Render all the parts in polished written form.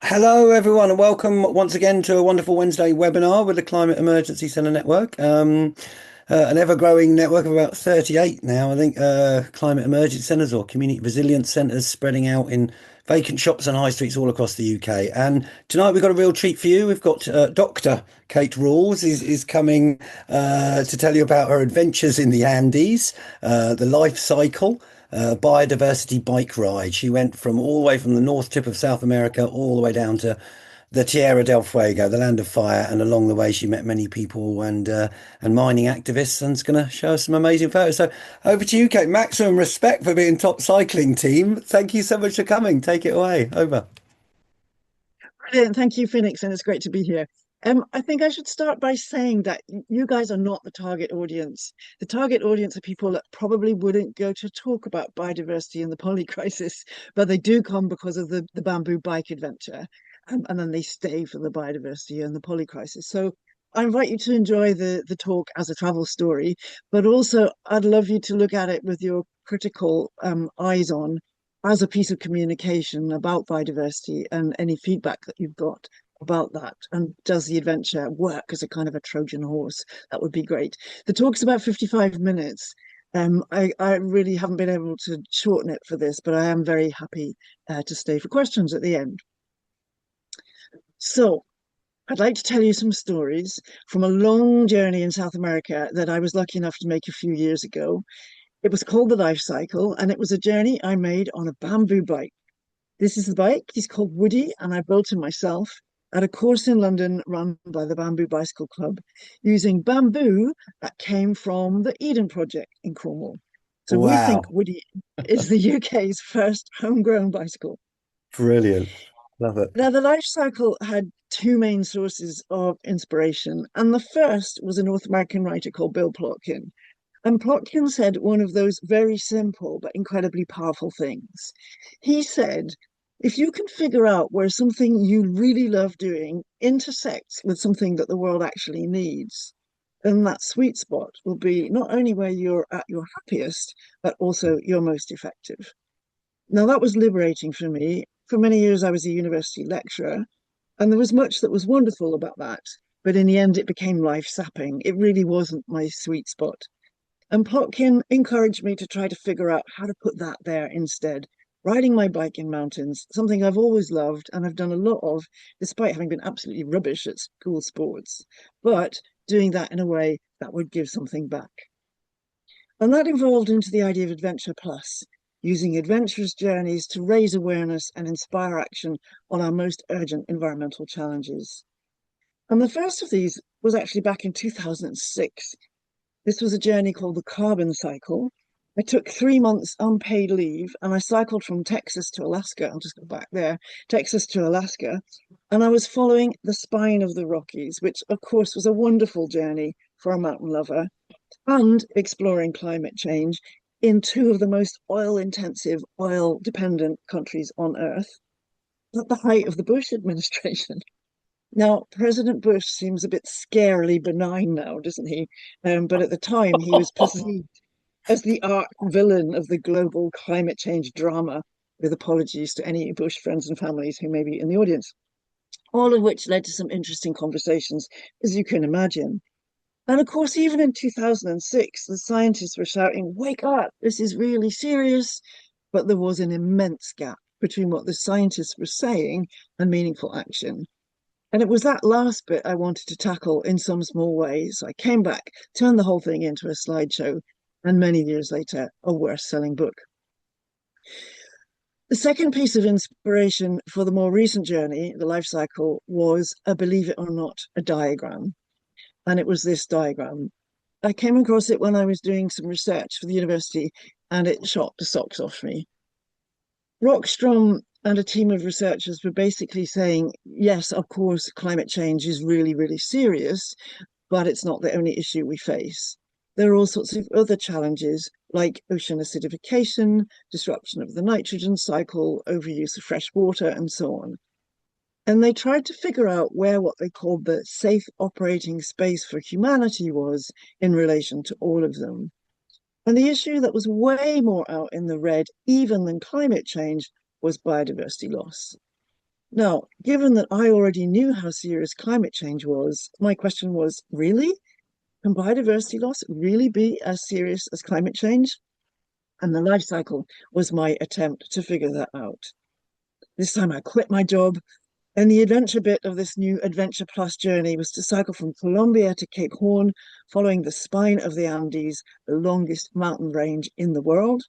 Hello, everyone, and welcome once again to a wonderful Wednesday webinar with the Climate Emergency Centre Network. An ever-growing network of about 38 now, I think, climate emergency centres or community resilience centres spreading out in vacant shops and high streets all across the UK. And tonight we've got a real treat for you. We've got Dr. Kate Rawles is coming to tell you about her adventures in the Andes, the life cycle. Biodiversity bike ride. She went from all the way from the north tip of South America all the way down to the Tierra del Fuego, the land of fire, and along the way she met many people and mining activists, and is going to show us some amazing photos. So over to you, Kate. Maximum respect for being top cycling team. Thank you so much for coming. Take it away. Over. Brilliant. Thank you, Phoenix, and it's great to be here. I think I should start by saying that you guys are not the target audience. The target audience are people that probably wouldn't go to talk about biodiversity and the poly crisis, but they do come because of the bamboo bike adventure, and then they stay for the biodiversity and the poly crisis. So I invite you to enjoy the talk as a travel story, but also I'd love you to look at it with your critical eyes on as a piece of communication about biodiversity and any feedback that you've got about that. And does the adventure work as a kind of a Trojan horse? That would be great. The talk's about 55 minutes. I really haven't been able to shorten it for this, but I am very happy to stay for questions at the end. So I'd like to tell you some stories from a long journey in South America that I was lucky enough to make a few years ago. It was called the Life Cycle, and it was a journey I made on a bamboo bike. This is the bike. He's called Woody, and I built him myself at a course in London run by the Bamboo Bicycle Club using bamboo that came from the Eden Project in Cornwall. So we think Wow. Woody is the UK's first homegrown bicycle. Brilliant. Love it. Now, the Life Cycle had two main sources of inspiration, and the first was a North American writer called Bill Plotkin. And Plotkin said one of those very simple but incredibly powerful things. He said, if you can figure out where something you really love doing intersects with something that the world actually needs, then that sweet spot will be not only where you're at your happiest, but also your most effective. Now, that was liberating for me. For many years, I was a university lecturer, and there was much that was wonderful about that. But in the end, it became life sapping. It really wasn't my sweet spot. And Plotkin encouraged me to try to figure out how to put that there instead. Riding my bike in mountains, something I've always loved and I've done a lot of, despite having been absolutely rubbish at school sports, but doing that in a way that would give something back. And that evolved into the idea of Adventure Plus, using adventurous journeys to raise awareness and inspire action on our most urgent environmental challenges. And the first of these was actually back in 2006. This was a journey called the Carbon Cycle. I took 3 months unpaid leave and I cycled from Texas to Alaska. I'll just go back there, Texas to Alaska. And I was following the spine of the Rockies, which of course was a wonderful journey for a mountain lover, and exploring climate change in two of the most oil intensive, oil dependent countries on earth at the height of the Bush administration. Now, President Bush seems a bit scarily benign now, doesn't he? But at the time, he was perceived as the arch villain of the global climate change drama, with apologies to any Bush friends and families who may be in the audience, all of which led to some interesting conversations, as you can imagine. And of course, even in 2006, the scientists were shouting, wake up, this is really serious. But there was an immense gap between what the scientists were saying and meaningful action. And it was that last bit I wanted to tackle in some small way. So I came back, turned the whole thing into a slideshow, and many years later, a worst-selling book. The second piece of inspiration for the more recent journey, the life cycle, was, believe it or not, a diagram. And it was this diagram. I came across it when I was doing some research for the university, and it shocked the socks off me. Rockstrom and a team of researchers were basically saying, yes, of course, climate change is really, really serious, but it's not the only issue we face. There are all sorts of other challenges like ocean acidification, disruption of the nitrogen cycle, overuse of fresh water, and so on. And they tried to figure out where what they called the safe operating space for humanity was in relation to all of them. And the issue that was way more out in the red, even than climate change, was biodiversity loss. Now, given that I already knew how serious climate change was, my question was, really? Can biodiversity loss really be as serious as climate change? And the life cycle was my attempt to figure that out. This time I quit my job, and the adventure bit of this new Adventure Plus journey was to cycle from Colombia to Cape Horn, following the spine of the Andes, the longest mountain range in the world.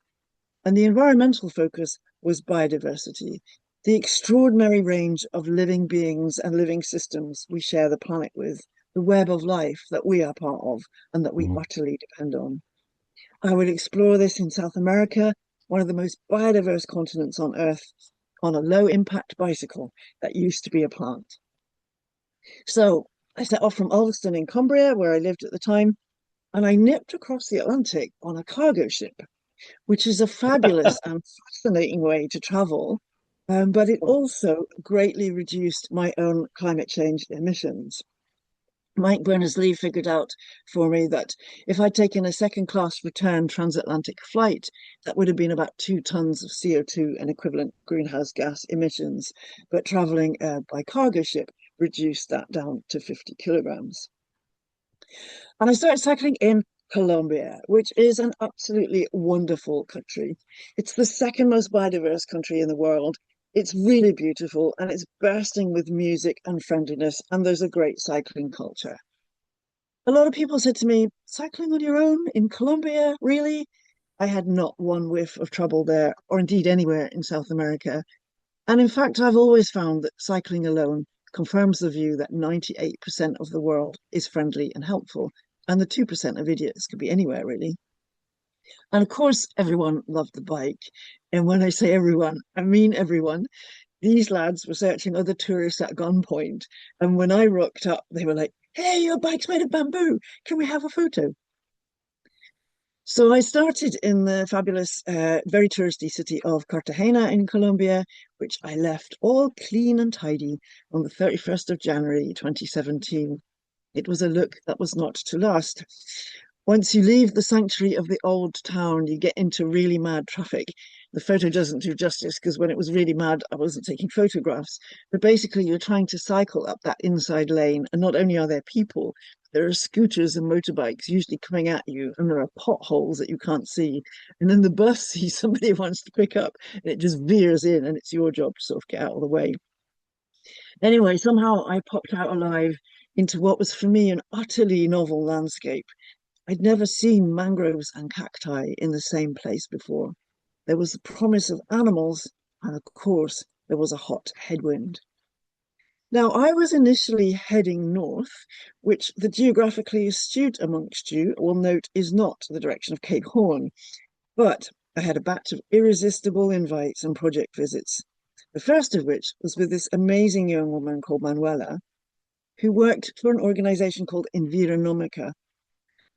And the environmental focus was biodiversity, the extraordinary range of living beings and living systems we share the planet with, the web of life that we are part of and that we Mhm. utterly depend on. I would explore this in South America, one of the most biodiverse continents on Earth, on a low impact bicycle that used to be a plant. So I set off from Ulverston in Cumbria, where I lived at the time, and I nipped across the Atlantic on a cargo ship, which is a fabulous and fascinating way to travel. But it also greatly reduced my own climate change emissions. Mike Berners-Lee figured out for me that if I'd taken a second class return transatlantic flight, that would have been about 2 tons of CO2 and equivalent greenhouse gas emissions. But traveling by cargo ship reduced that down to 50 kilograms. And I started cycling in Colombia, which is an absolutely wonderful country. It's the second most biodiverse country in the world. It's really beautiful and it's bursting with music and friendliness, and there's a great cycling culture. A lot of people said to me, cycling on your own in Colombia, really? I had not one whiff of trouble there, or indeed anywhere in South America. And in fact, I've always found that cycling alone confirms the view that 98% of the world is friendly and helpful, and the 2% of idiots could be anywhere, really. And of course, everyone loved the bike. And when I say everyone, I mean everyone. These lads were searching other tourists at gunpoint. And when I rocked up, they were like, "Hey, your bike's made of bamboo. Can we have a photo?" So I started in the fabulous, very touristy city of Cartagena in Colombia, which I left all clean and tidy on the 31st of January 2017. It was a look that was not to last. Once you leave the sanctuary of the old town, you get into really mad traffic. The photo doesn't do justice because when it was really mad, I wasn't taking photographs. But basically, you're trying to cycle up that inside lane, and not only are there people, there are scooters and motorbikes usually coming at you, and there are potholes that you can't see. And then the bus sees somebody wants to pick up, and it just veers in, and it's your job to sort of get out of the way. Anyway, somehow I popped out alive into what was for me an utterly novel landscape. I'd never seen mangroves and cacti in the same place before. There was the promise of animals, and of course, there was a hot headwind. Now, I was initially heading north, which the geographically astute amongst you will note is not the direction of Cape Horn, but I had a batch of irresistible invites and project visits. The first of which was with this amazing young woman called Manuela, who worked for an organization called Environomica.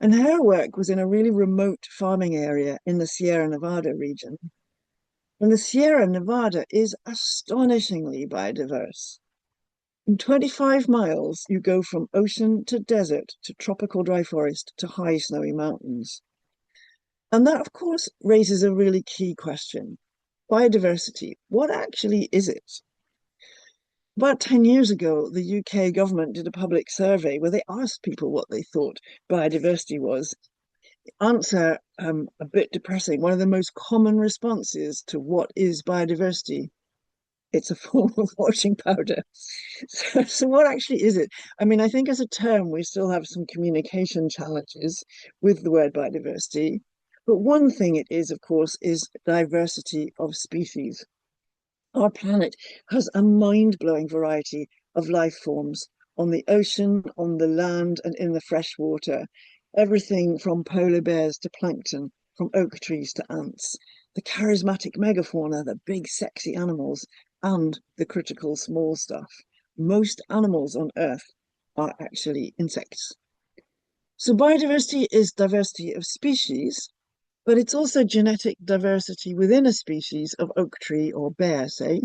And her work was in a really remote farming area in the Sierra Nevada region. And the Sierra Nevada is astonishingly biodiverse. In 25 miles, you go from ocean to desert to tropical dry forest to high snowy mountains. And that, of course, raises a really key question. Biodiversity, what actually is it? About 10 years ago, the UK government did a public survey where they asked people what they thought biodiversity was. Answer a bit depressing. One of the most common responses to what is biodiversity, it's a form of washing powder. So what actually is it? I mean, I think as a term, we still have some communication challenges with the word biodiversity. But one thing it is, of course, is diversity of species. Our planet has a mind-blowing variety of life forms on the ocean, on the land, and in the fresh water. Everything from polar bears to plankton, from oak trees to ants. The charismatic megafauna, the big sexy animals, and the critical small stuff. Most animals on Earth are actually insects. So biodiversity is diversity of species, but it's also genetic diversity within a species of oak tree or bear, say,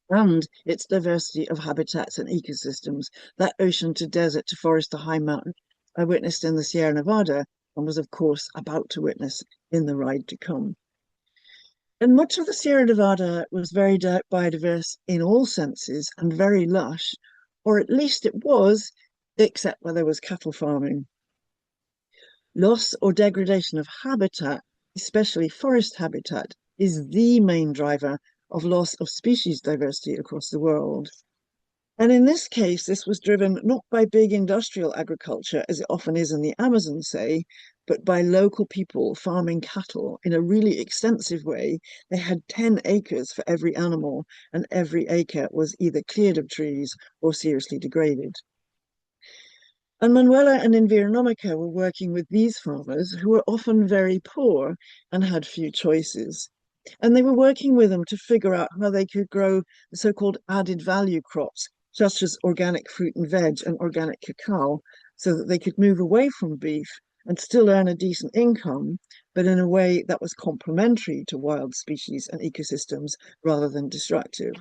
and its diversity of habitats and ecosystems, that ocean to desert to forest to high mountain I witnessed in the Sierra Nevada and was, of course, about to witness in the ride to come. And much of the Sierra Nevada was very biodiverse in all senses and very lush, or at least it was, except where there was cattle farming. Loss or degradation of habitat, especially forest habitat, is the main driver of loss of species diversity across the world. And in this case, this was driven not by big industrial agriculture, as it often is in the Amazon, say, but by local people farming cattle in a really extensive way. They had 10 acres for every animal, and every acre was either cleared of trees or seriously degraded. And Manuela and Environomica were working with these farmers who were often very poor and had few choices. And they were working with them to figure out how they could grow the so-called added value crops, such as organic fruit and veg and organic cacao, so that they could move away from beef and still earn a decent income, but in a way that was complementary to wild species and ecosystems rather than destructive.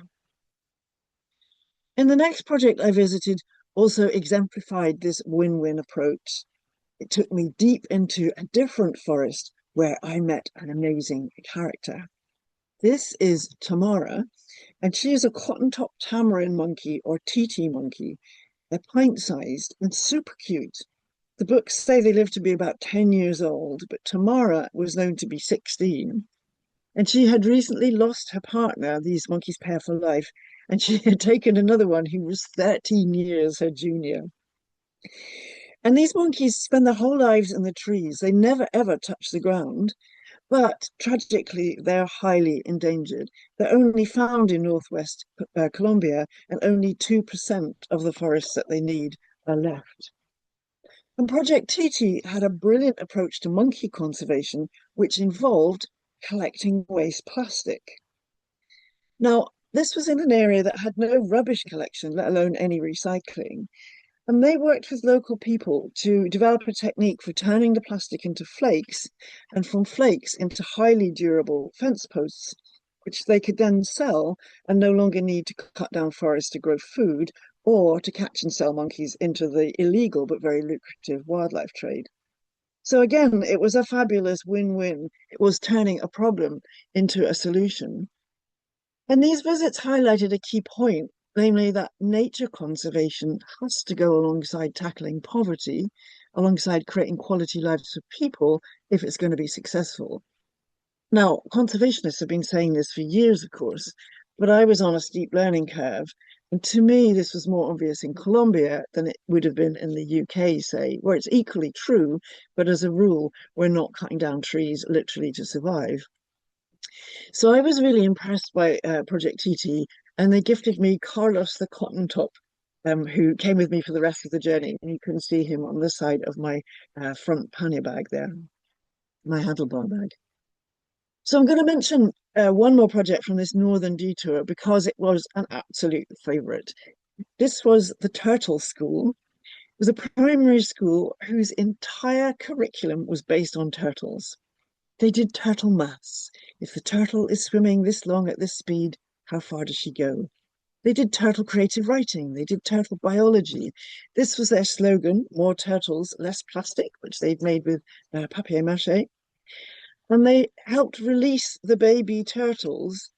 And the next project I visited also exemplified this win-win approach. It took me deep into a different forest where I met an amazing character. This is Tamara, and she is a cotton-top tamarin monkey or TT monkey. They're pint-sized and super cute. The books say they live to be about 10 years old, but Tamara was known to be 16. And she had recently lost her partner, these monkeys pair for life, and she had taken another one who was 13 years her junior. And these monkeys spend their whole lives in the trees. They never ever touch the ground, but tragically, they're highly endangered. They're only found in northwest Colombia, and only 2% of the forests that they need are left. And Project Titi had a brilliant approach to monkey conservation, which involved collecting waste plastic. Now, this was in an area that had no rubbish collection, let alone any recycling. And they worked with local people to develop a technique for turning the plastic into flakes and from flakes into highly durable fence posts, which they could then sell and no longer need to cut down forests to grow food or to catch and sell monkeys into the illegal but very lucrative wildlife trade. So again, it was a fabulous win-win. It was turning a problem into a solution. And these visits highlighted a key point, namely that nature conservation has to go alongside tackling poverty, alongside creating quality lives for people if it's going to be successful. Now, conservationists have been saying this for years, of course, but I was on a steep learning curve. And to me, this was more obvious in Colombia than it would have been in the UK, say, where it's equally true, but as a rule, we're not cutting down trees literally to survive. So I was really impressed by Project TT, and they gifted me Carlos the Cotton Top, who came with me for the rest of the journey. And you can see him on the side of my front pannier bag there, my handlebar bag. So I'm going to mention one more project from this northern detour because it was an absolute favourite. This was the Turtle School. It was a primary school whose entire curriculum was based on turtles. They did turtle maths. If the turtle is swimming this long at this speed, how far does she go? They did turtle creative writing. They did turtle biology. This was their slogan, more turtles, less plastic, which they'd made with papier-mâché. And they helped release the baby turtles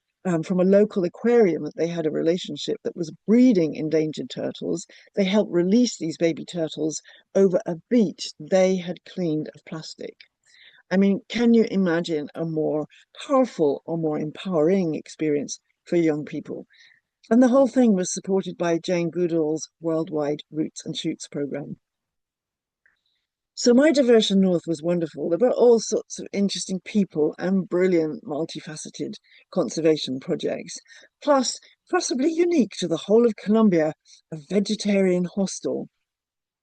from a local aquarium that they had a relationship that was breeding endangered turtles. They helped release these baby turtles over a beach they had cleaned of plastic. I mean, can you imagine a more powerful or more empowering experience for young people? And the whole thing was supported by Jane Goodall's worldwide Roots and Shoots program. So my diversion north was wonderful. There were all sorts of interesting people and brilliant, multifaceted conservation projects. Plus, possibly unique to the whole of Colombia, a vegetarian hostel.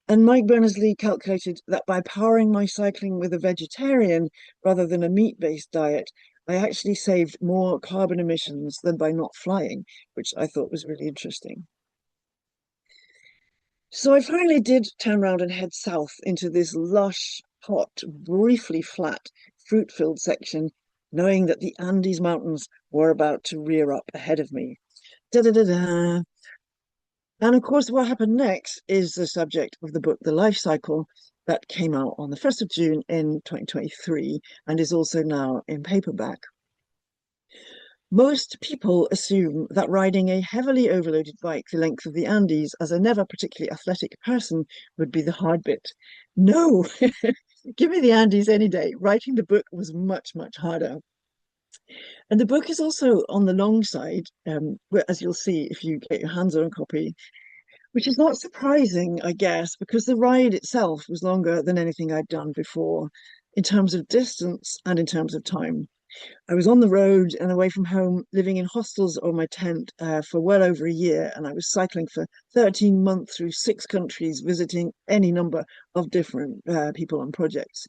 And Mike Berners-Lee calculated that by powering my cycling with a vegetarian rather than a meat-based diet, I actually saved more carbon emissions than by not flying, which I thought was really interesting. So I finally did turn around and head south into this lush, hot, briefly flat, fruit-filled section, knowing that the Andes Mountains were about to rear up ahead of me. Da da da da. And of course, what happened next is the subject of the book, The Life Cycle, that came out on the 1st of June in 2023 and is also now in paperback. Most people assume that riding a heavily overloaded bike the length of the Andes as a never particularly athletic person would be the hard bit. No, give me the Andes any day. Writing the book was much, much harder. And the book is also on the long side, where, as you'll see if you get your hands on a copy, which is not surprising, I guess, because the ride itself was longer than anything I'd done before in terms of distance and in terms of time. I was on the road and away from home, living in hostels or my tent for well over a year, and I was cycling for 13 months through 6 countries, visiting any number of different people and projects.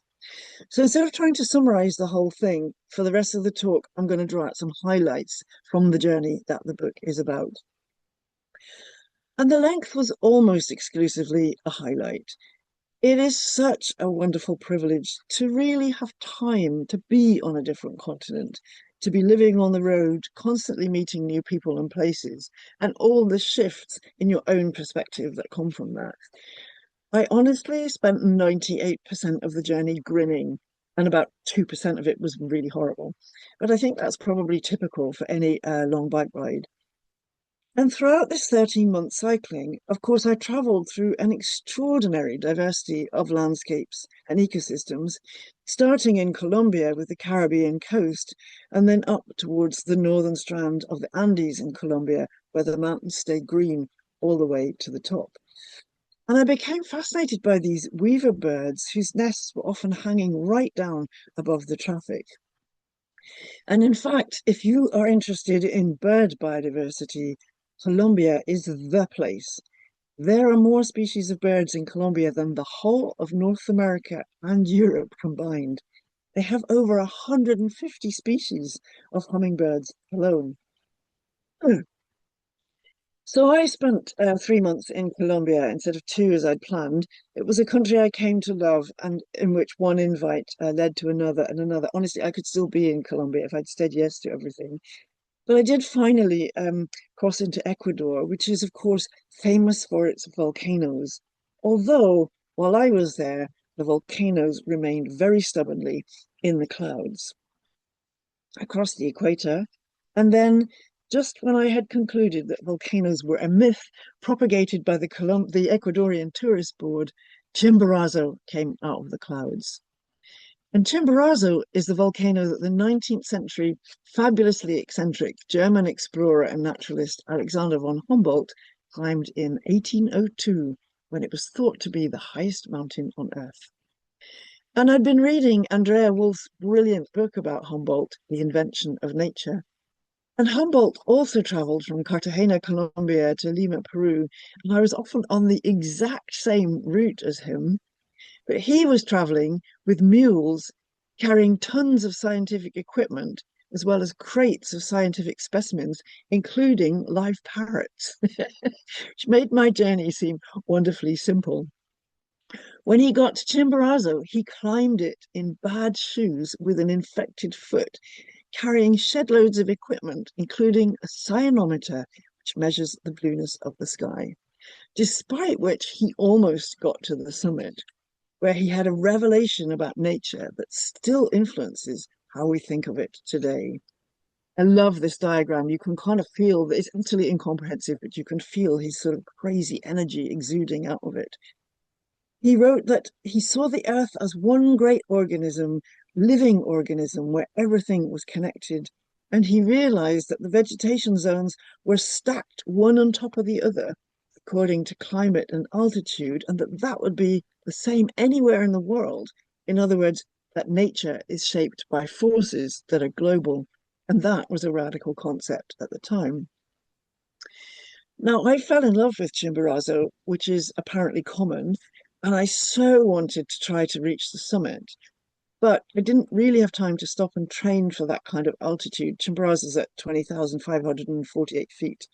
So instead of trying to summarize the whole thing, for the rest of the talk, I'm going to draw out some highlights from the journey that the book is about. And the length was almost exclusively a highlight. It is such a wonderful privilege to really have time to be on a different continent, to be living on the road, constantly meeting new people and places, and all the shifts in your own perspective that come from that. I honestly spent 98% of the journey grinning, and about 2% of it was really horrible. But I think that's probably typical for any long bike ride. And throughout this 13-month cycling, of course, I traveled through an extraordinary diversity of landscapes and ecosystems, starting in Colombia with the Caribbean coast, and then up towards the northern strand of the Andes in Colombia, where the mountains stay green all the way to the top. And I became fascinated by these weaver birds whose nests were often hanging right down above the traffic. And in fact, if you are interested in bird biodiversity, Colombia is the place. There are more species of birds in Colombia than the whole of North America and Europe combined. They have over 150 species of hummingbirds alone. So I spent 3 months in Colombia instead of two as I'd planned. It was a country I came to love and in which one invite led to another and another. Honestly, I could still be in Colombia if I'd said yes to everything. But I did finally cross into Ecuador, which is, of course, famous for its volcanoes. Although, while I was there, the volcanoes remained very stubbornly in the clouds. I crossed the equator, and then, just when I had concluded that volcanoes were a myth propagated by the Ecuadorian Tourist Board, Chimborazo came out of the clouds. And Chimborazo is the volcano that the 19th century fabulously eccentric German explorer and naturalist Alexander von Humboldt climbed in 1802 when it was thought to be the highest mountain on Earth. And I'd been reading Andrea Wolf's brilliant book about Humboldt, The Invention of Nature. And Humboldt also traveled from Cartagena, Colombia to Lima, Peru, and I was often on the exact same route as him. But he was traveling with mules carrying tons of scientific equipment, as well as crates of scientific specimens, including live parrots, which made my journey seem wonderfully simple. When he got to Chimborazo, he climbed it in bad shoes with an infected foot, carrying shed loads of equipment, including a cyanometer, which measures the blueness of the sky. Despite which he almost got to the summit, where he had a revelation about nature that still influences how we think of it today. I love this diagram. You can kind of feel that it's utterly incomprehensive, but you can feel his sort of crazy energy exuding out of it. He wrote that he saw the earth as one great organism, living organism, where everything was connected. And he realized that the vegetation zones were stacked one on top of the other, according to climate and altitude, and that would be the same anywhere in the world. In other words, that nature is shaped by forces that are global. And that was a radical concept at the time. Now, I fell in love with Chimborazo, which is apparently common, and I so wanted to try to reach the summit. But I didn't really have time to stop and train for that kind of altitude. Chimborazo is at 20,548 feet.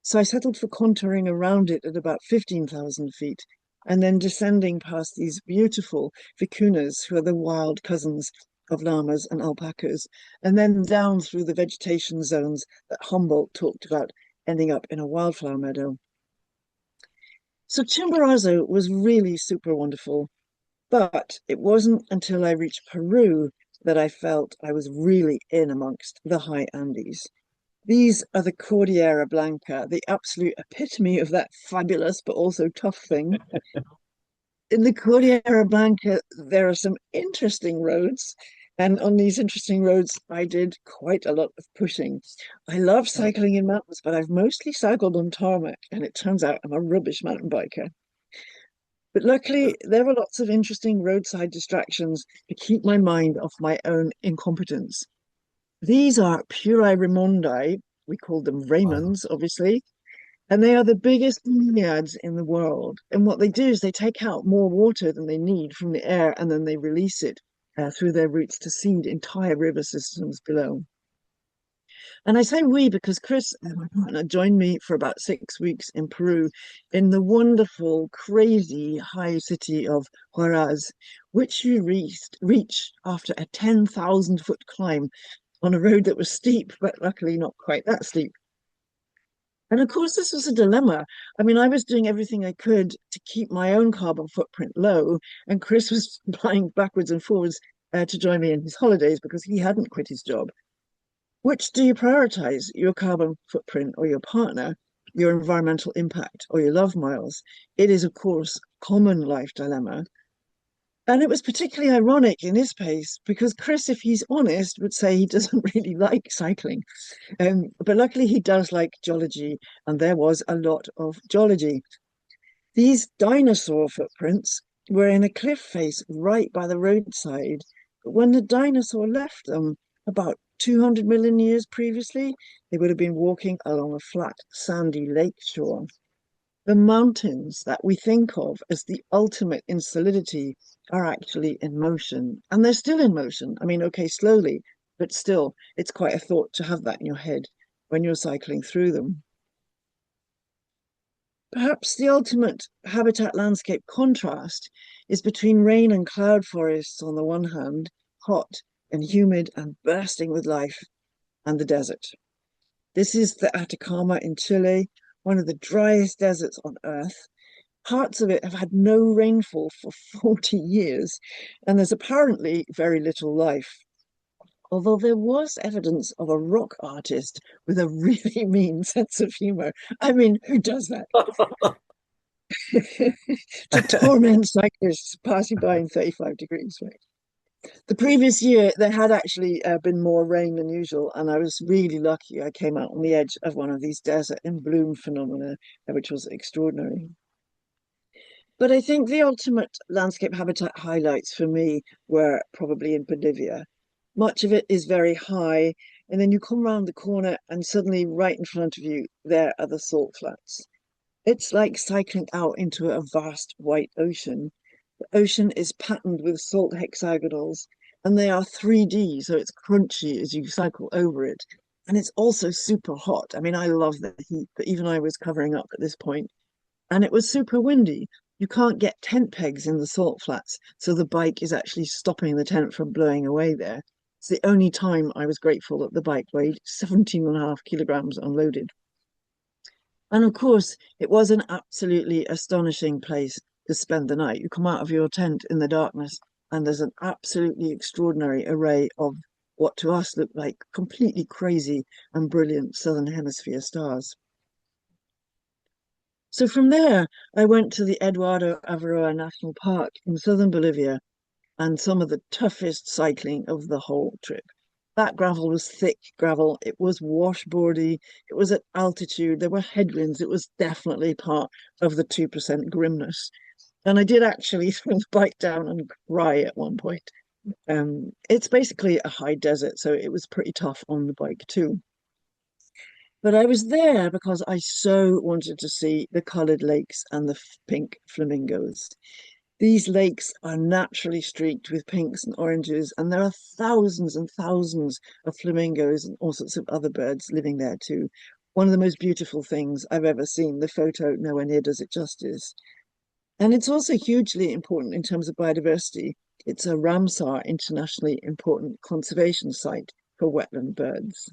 So I settled for contouring around it at about 15,000 feet, and then descending past these beautiful vicunas, who are the wild cousins of llamas and alpacas, and then down through the vegetation zones that Humboldt talked about, ending up in a wildflower meadow. So Chimborazo was really super wonderful, but it wasn't until I reached Peru that I felt I was really in amongst the high Andes. These are the Cordillera Blanca, the absolute epitome of that fabulous but also tough thing. In the Cordillera Blanca, there are some interesting roads. And on these interesting roads, I did quite a lot of pushing. I love Oh, cycling in mountains, but I've mostly cycled on tarmac, and it turns out I'm a rubbish mountain biker. But luckily, there were lots of interesting roadside distractions to keep my mind off my own incompetence. These are Puri Raimondi. We call them wow. Raymonds, obviously, and they are the biggest naiads in the world. And what they do is they take out more water than they need from the air and then they release it through their roots to seed entire river systems below. And I say we because Chris, my partner, joined me for about 6 weeks in Peru in the wonderful, crazy high city of Huaraz, which you reach after a 10,000-foot climb on a road that was steep, but luckily not quite that steep. And of course, this was a dilemma. I mean, I was doing everything I could to keep my own carbon footprint low, and Chris was flying backwards and forwards to join me in his holidays because he hadn't quit his job. Which do you prioritize, your carbon footprint or your partner, your environmental impact or your love miles? It is, of course, a common life dilemma. And it was particularly ironic in this case because Chris, if he's honest, would say he doesn't really like cycling. But luckily, he does like geology, and there was a lot of geology. These dinosaur footprints were in a cliff face right by the roadside. But when the dinosaur left them about 200 million years previously, they would have been walking along a flat, sandy lake shore. The mountains that we think of as the ultimate in solidity are actually in motion, and they're still in motion. I mean, okay, slowly, but still, it's quite a thought to have that in your head when you're cycling through them. Perhaps the ultimate habitat landscape contrast is between rain and cloud forests on the one hand, hot and humid and bursting with life, and the desert. This is the Atacama in Chile, one of the driest deserts on Earth. Parts of it have had no rainfall for 40 years, and there's apparently very little life. Although there was evidence of a rock artist with a really mean sense of humor. I mean, who does that? To torment cyclists passing by in 35 degrees, right? The previous year, there had actually been more rain than usual, and I was really lucky. I came out on the edge of one of these desert in bloom phenomena, which was extraordinary. But I think the ultimate landscape habitat highlights for me were probably in Bolivia. Much of it is very high, and then you come around the corner, and suddenly, right in front of you, there are the salt flats. It's like cycling out into a vast white ocean. The ocean is patterned with salt hexagonals, and they are 3D, so it's crunchy as you cycle over it. And it's also super hot. I mean, I love the heat, but even I was covering up at this point. And it was super windy. You can't get tent pegs in the salt flats, so the bike is actually stopping the tent from blowing away there. It's the only time I was grateful that the bike weighed 17 and a half kilograms unloaded. And of course, it was an absolutely astonishing place to spend the night. You come out of your tent in the darkness, and there's an absolutely extraordinary array of what to us look like completely crazy and brilliant Southern Hemisphere stars. So from there, I went to the Eduardo Avaroa National Park in southern Bolivia and some of the toughest cycling of the whole trip. That gravel was thick gravel. It was washboardy. It was at altitude. There were headwinds. It was definitely part of the 2% grimness. And I did actually throw the bike down and cry at one point. It's basically a high desert, so it was pretty tough on the bike too. But I was there because I so wanted to see the colored lakes and the pink flamingos. These lakes are naturally streaked with pinks and oranges, and there are thousands and thousands of flamingos and all sorts of other birds living there too. One of the most beautiful things I've ever seen. The photo nowhere near does it justice. And it's also hugely important in terms of biodiversity. It's a Ramsar internationally important conservation site for wetland birds.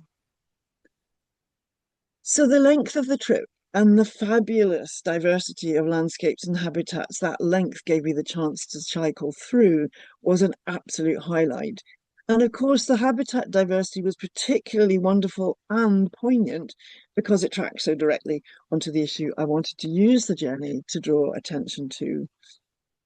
So the length of the trip and the fabulous diversity of landscapes and habitats that length gave me the chance to cycle through was an absolute highlight. And of course, the habitat diversity was particularly wonderful and poignant because it tracks so directly onto the issue I wanted to use the journey to draw attention to.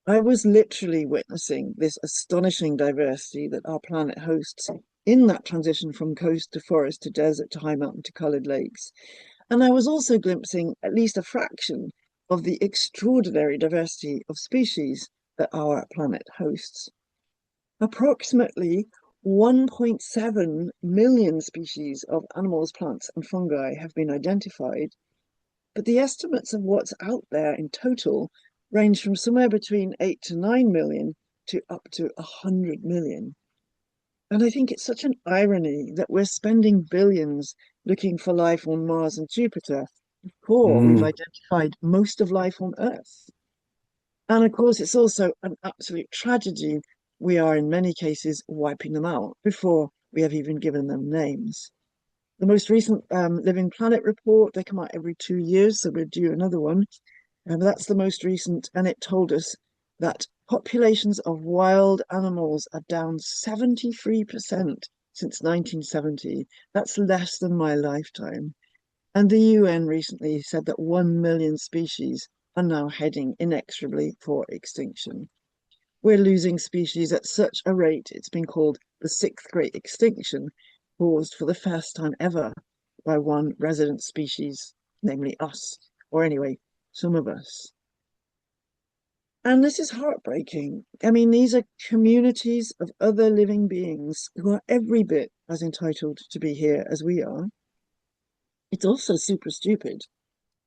I was literally witnessing this astonishing diversity that our planet hosts in that transition from coast to forest to desert to high mountain to coloured lakes. And I was also glimpsing at least a fraction of the extraordinary diversity of species that our planet hosts. Approximately 1.7 million species of animals, plants, and fungi have been identified, but the estimates of what's out there in total range from somewhere between 8 to 9 million to up to 100 million. And I think it's such an irony that we're spending billions looking for life on Mars and Jupiter before we've Mm, identified most of life on Earth. And of course, it's also an absolute tragedy. We are, in many cases, wiping them out before we have even given them names. The most recent Living Planet report, they come out every 2 years, so we're due another one. And that's the most recent, and it told us that populations of wild animals are down 73% since 1970. That's less than my lifetime. And the UN recently said that 1 million species are now heading inexorably for extinction. We're losing species at such a rate, it's been called the sixth great extinction, caused for the first time ever by one resident species, namely us, or anyway, some of us. And this is heartbreaking. I mean, these are communities of other living beings who are every bit as entitled to be here as we are. It's also super stupid.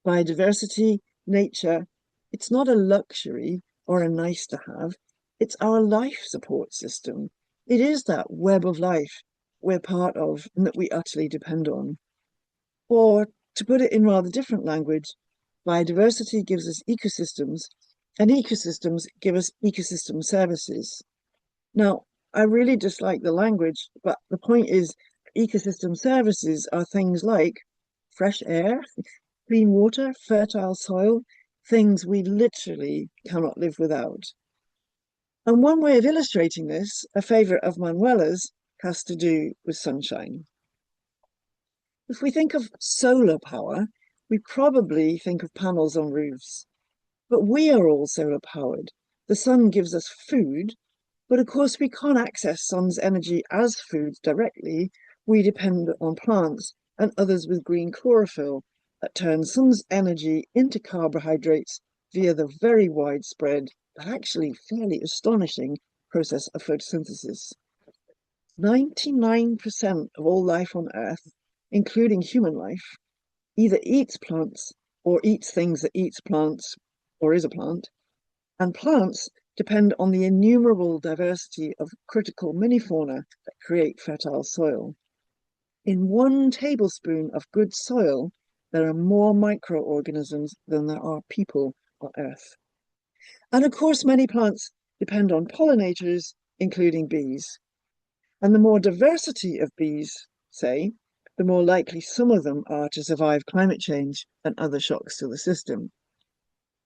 Biodiversity, nature, it's not a luxury or a nice to have. It's our life support system. It is that web of life we're part of and that we utterly depend on. Or to put it in rather different language, biodiversity gives us ecosystems, and ecosystems give us ecosystem services. Now, I really dislike the language, but the point is, ecosystem services are things like fresh air, clean water, fertile soil, things we literally cannot live without. And one way of illustrating this, a favourite of Manuela's, has to do with sunshine. If we think of solar power, we probably think of panels on roofs, but we are all solar powered. The sun gives us food, but of course we can't access sun's energy as food directly. We depend on plants and others with green chlorophyll that turn sun's energy into carbohydrates via the very widespread, but actually fairly astonishing process of photosynthesis. 99% of all life on Earth, including human life, either eats plants or eats things that eats plants or is a plant, and plants depend on the innumerable diversity of critical mini-fauna that create fertile soil. In 1 tablespoon of good soil, there are more microorganisms than there are people on Earth. And of course, many plants depend on pollinators, including bees. And the more diversity of bees, say, the more likely some of them are to survive climate change and other shocks to the system.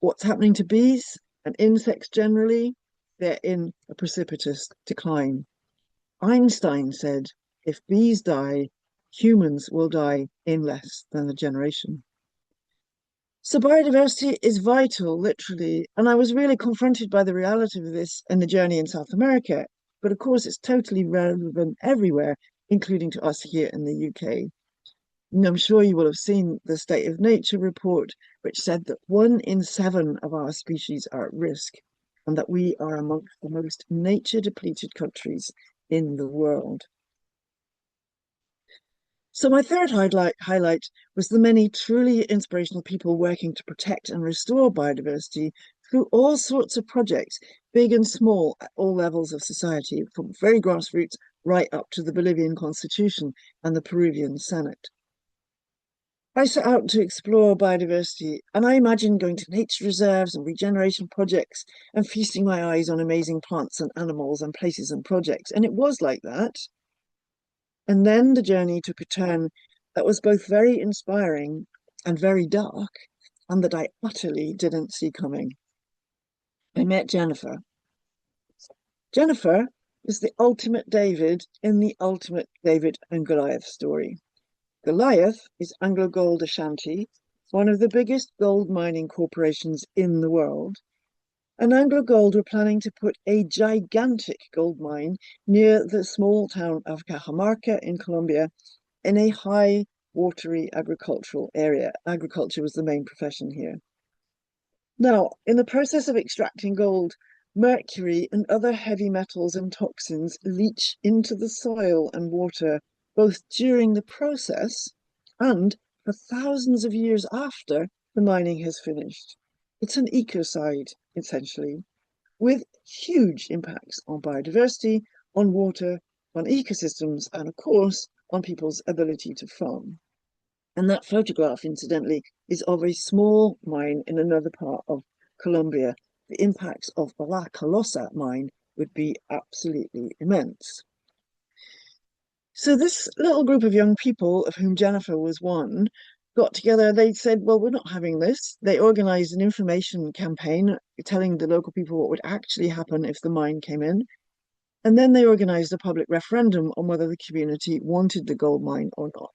What's happening to bees and insects generally? They're in a precipitous decline. Einstein said, if bees die, humans will die in less than a generation. So biodiversity is vital, literally, and I was really confronted by the reality of this in the journey in South America. But of course, it's totally relevant everywhere, including to us here in the UK. And I'm sure you will have seen the State of Nature report, which said that 1 in 7 of our species are at risk, and that we are amongst the most nature depleted countries in the world. So my third highlight was the many truly inspirational people working to protect and restore biodiversity through all sorts of projects, big and small, at all levels of society, from very grassroots right up to the Bolivian Constitution and the Peruvian Senate. I set out to explore biodiversity, and I imagined going to nature reserves and regeneration projects and feasting my eyes on amazing plants and animals and places and projects. And it was like that. And then the journey took a turn that was both very inspiring and very dark, and that I utterly didn't see coming. I met Jennifer. Jennifer is the ultimate David in the ultimate David and Goliath story. Goliath is Anglo Gold Ashanti, one of the biggest gold mining corporations in the world. And Anglo Gold were planning to put a gigantic gold mine near the small town of Cajamarca in Colombia in a high watery agricultural area. Agriculture was the main profession here. Now, in the process of extracting gold, mercury and other heavy metals and toxins leach into the soil and water, both during the process and for thousands of years after the mining has finished. It's an ecocide, essentially, with huge impacts on biodiversity, on water, on ecosystems, and of course, on people's ability to farm. And that photograph, incidentally, is of a small mine in another part of Colombia. The impacts of the La Colosa mine would be absolutely immense. So this little group of young people, of whom Jennifer was one, got together. They said, well, we're not having this. They organized an information campaign telling the local people what would actually happen if the mine came in. And then they organized a public referendum on whether the community wanted the gold mine or not.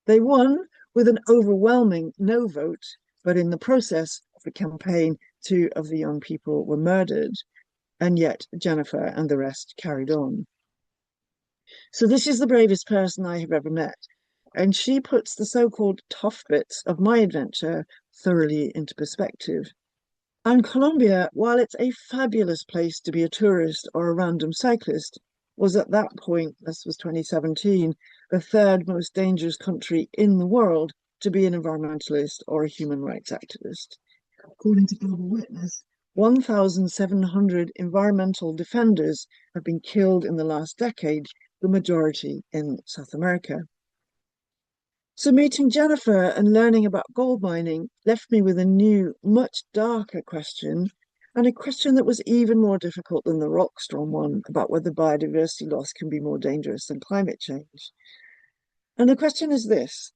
They won with an overwhelming no vote, but in the process of the campaign, two of the young people were murdered, and yet Jennifer and the rest carried on. So this is the bravest person I have ever met, and she puts the so-called tough bits of my adventure thoroughly into perspective. And Colombia, while it's a fabulous place to be a tourist or a random cyclist, was at that point, this was 2017, the third most dangerous country in the world to be an environmentalist or a human rights activist. According to Global Witness, 1,700 environmental defenders have been killed in the last decade, the majority in South America. So meeting Jennifer and learning about gold mining left me with a new, much darker question, and a question that was even more difficult than the Rockstrom one about whether biodiversity loss can be more dangerous than climate change. And the question is this: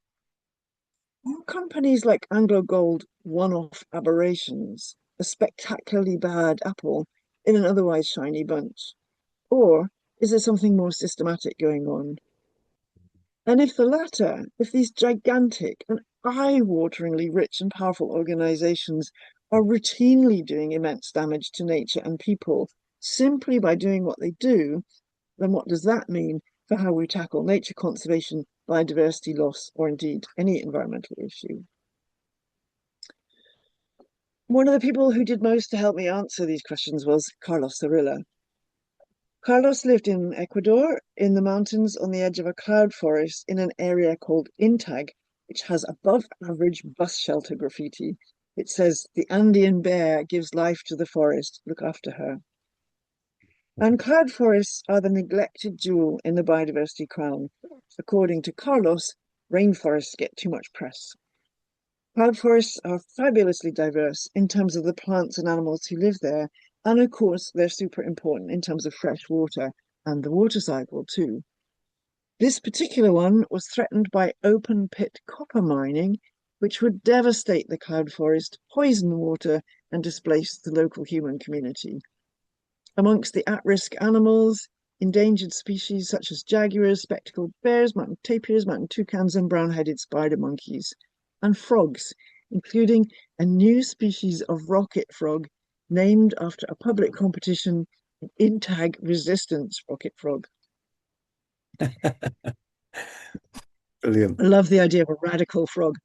are companies like Anglo Gold one-off aberrations, a spectacularly bad apple in an otherwise shiny bunch? Or is there something more systematic going on? And if the latter, if these gigantic and eye-wateringly rich and powerful organizations are routinely doing immense damage to nature and people simply by doing what they do, then what does that mean for how we tackle nature conservation, biodiversity loss, or indeed any environmental issue? One of the people who did most to help me answer these questions was Carlos Zarilla. Carlos lived in Ecuador, in the mountains on the edge of a cloud forest in an area called Intag, which has above average bus shelter graffiti. It says, "The Andean bear gives life to the forest, look after her." And cloud forests are the neglected jewel in the biodiversity crown. According to Carlos, rainforests get too much press. Cloud forests are fabulously diverse in terms of the plants and animals who live there. And of course, they're super important in terms of fresh water and the water cycle too. This particular one was threatened by open pit copper mining, which would devastate the cloud forest, poison the water, and displace the local human community. Amongst the at-risk animals, endangered species such as jaguars, spectacled bears, mountain tapirs, mountain toucans, and brown-headed spider monkeys, and frogs, including a new species of rocket frog named after a public competition, Intag resistance rocket frog. Brilliant. I love the idea of a radical frog.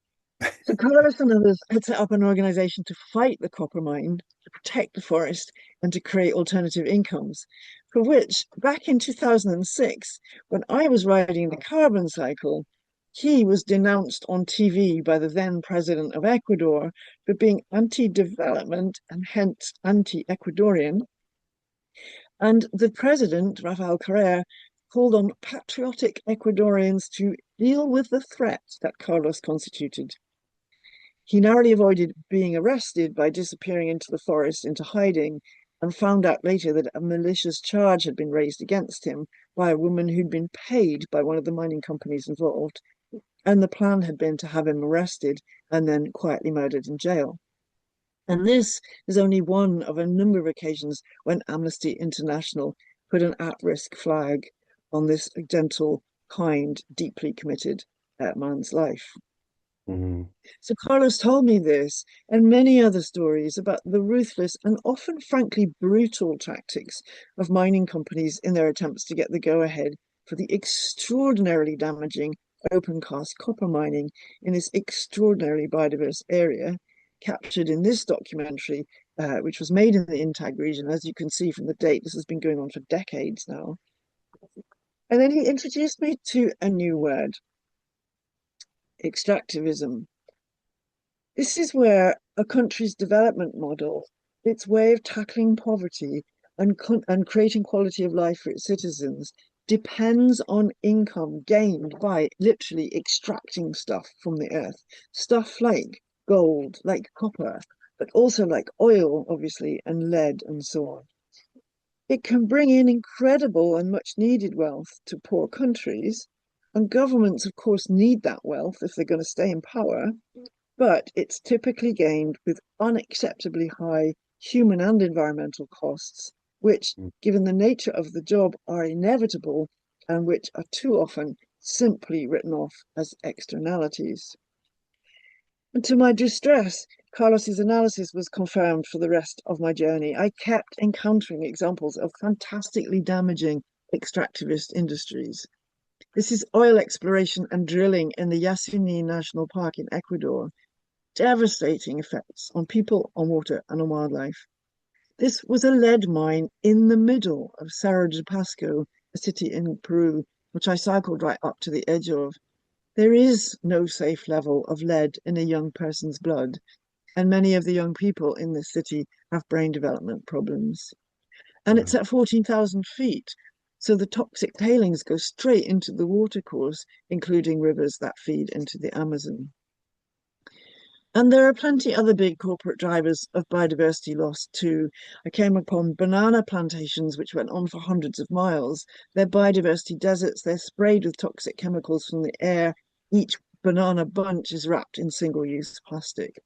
So Carlos and others had set up an organization to fight the copper mine, to protect the forest, and to create alternative incomes, for which, back in 2006, when I was writing The Carbon Cycle, he was denounced on TV by the then president of Ecuador for being anti-development and hence anti-Ecuadorian. And the president, Rafael Correa, called on patriotic Ecuadorians to deal with the threat that Carlos constituted. He narrowly avoided being arrested by disappearing into the forest into hiding, and found out later that a malicious charge had been raised against him by a woman who'd been paid by one of the mining companies involved, and the plan had been to have him arrested and then quietly murdered in jail. And this is only one of a number of occasions when Amnesty International put an at-risk flag on this gentle, kind, deeply committed man's life. Mm. So Carlos told me this and many other stories about the ruthless and often, frankly, brutal tactics of mining companies in their attempts to get the go-ahead for the extraordinarily damaging open cast copper mining in this extraordinarily biodiverse area, captured in this documentary, which was made in the Intag region. As you can see from the date, this has been going on for decades now. And then he introduced me to a new word, extractivism. This is where a country's development model, its way of tackling poverty and creating quality of life for its citizens, depends on income gained by literally extracting stuff from the earth. Stuff like gold, like copper, but also like oil, obviously, and lead and so on. It can bring in incredible and much needed wealth to poor countries. And governments, of course, need that wealth if they're going to stay in power, but it's typically gained with unacceptably high human and environmental costs, which, given the nature of the job, are inevitable and which are too often simply written off as externalities. And to my distress, Carlos's analysis was confirmed for the rest of my journey. I kept encountering examples of fantastically damaging extractivist industries. This is oil exploration and drilling in the Yasuni National Park in Ecuador. Devastating effects on people, on water, and on wildlife. This was a lead mine in the middle of Cerro de Pasco, a city in Peru, which I cycled right up to the edge of. There is no safe level of lead in a young person's blood, and many of the young people in this city have brain development problems. And it's Wow. at 14,000 feet, so the toxic tailings go straight into the watercourse, including rivers that feed into the Amazon. And there are plenty other big corporate drivers of biodiversity loss too. I came upon banana plantations which went on for hundreds of miles. They're biodiversity deserts. They're sprayed with toxic chemicals from the air. Each banana bunch is wrapped in single-use plastic.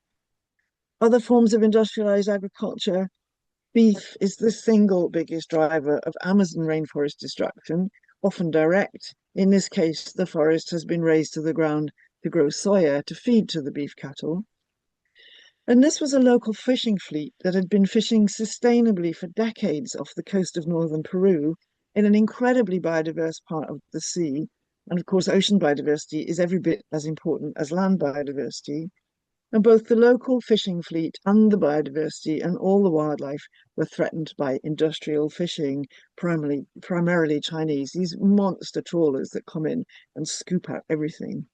Other forms of industrialized agriculture, beef is the single biggest driver of Amazon rainforest destruction, often direct. In this case, the forest has been razed to the ground to grow soya to feed to the beef cattle. And this was a local fishing fleet that had been fishing sustainably for decades off the coast of northern Peru in an incredibly biodiverse part of the sea. And of course, ocean biodiversity is every bit as important as land biodiversity. And both the local fishing fleet and the biodiversity and all the wildlife were threatened by industrial fishing, primarily Chinese, these monster trawlers that come in and scoop out everything.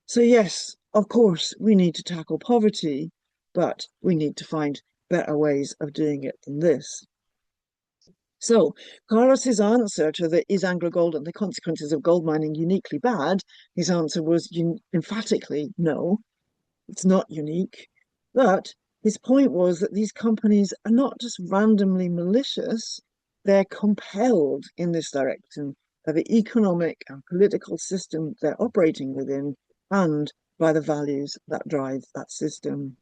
So, yes, of course, we need to tackle poverty, but we need to find better ways of doing it than this. So, Carlos's answer to the is Anglo Gold and the consequences of gold mining uniquely bad? His answer was emphatically no, it's not unique. But his point was that these companies are not just randomly malicious, they're compelled in this direction by the economic and political system they're operating within and by the values that drive that system.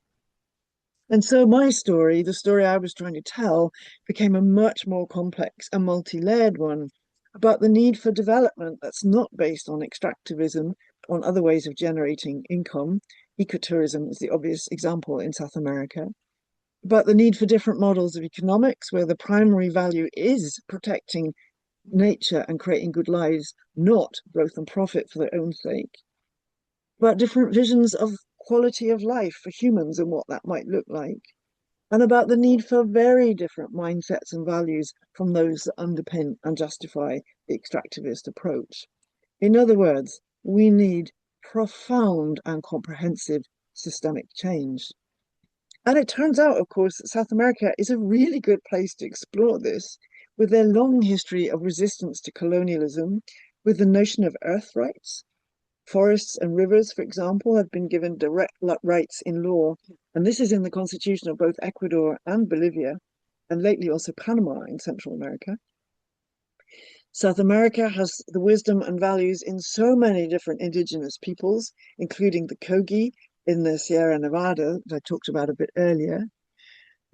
And so my story, the story I was trying to tell, became a much more complex and multi-layered one about the need for development that's not based on extractivism, on other ways of generating income. Ecotourism is the obvious example in South America. But the need for different models of economics where the primary value is protecting nature and creating good lives, not growth and profit for their own sake, but different visions of quality of life for humans and what that might look like, and about the need for very different mindsets and values from those that underpin and justify the extractivist approach. In other words, we need profound and comprehensive systemic change. And it turns out, of course, that South America is a really good place to explore this, with their long history of resistance to colonialism, with the notion of earth rights. Forests and rivers, for example, have been given direct rights in law, and this is in the constitution of both Ecuador and Bolivia, and lately also Panama in Central America. South America has the wisdom and values in so many different indigenous peoples, including the Kogi in the Sierra Nevada that I talked about a bit earlier.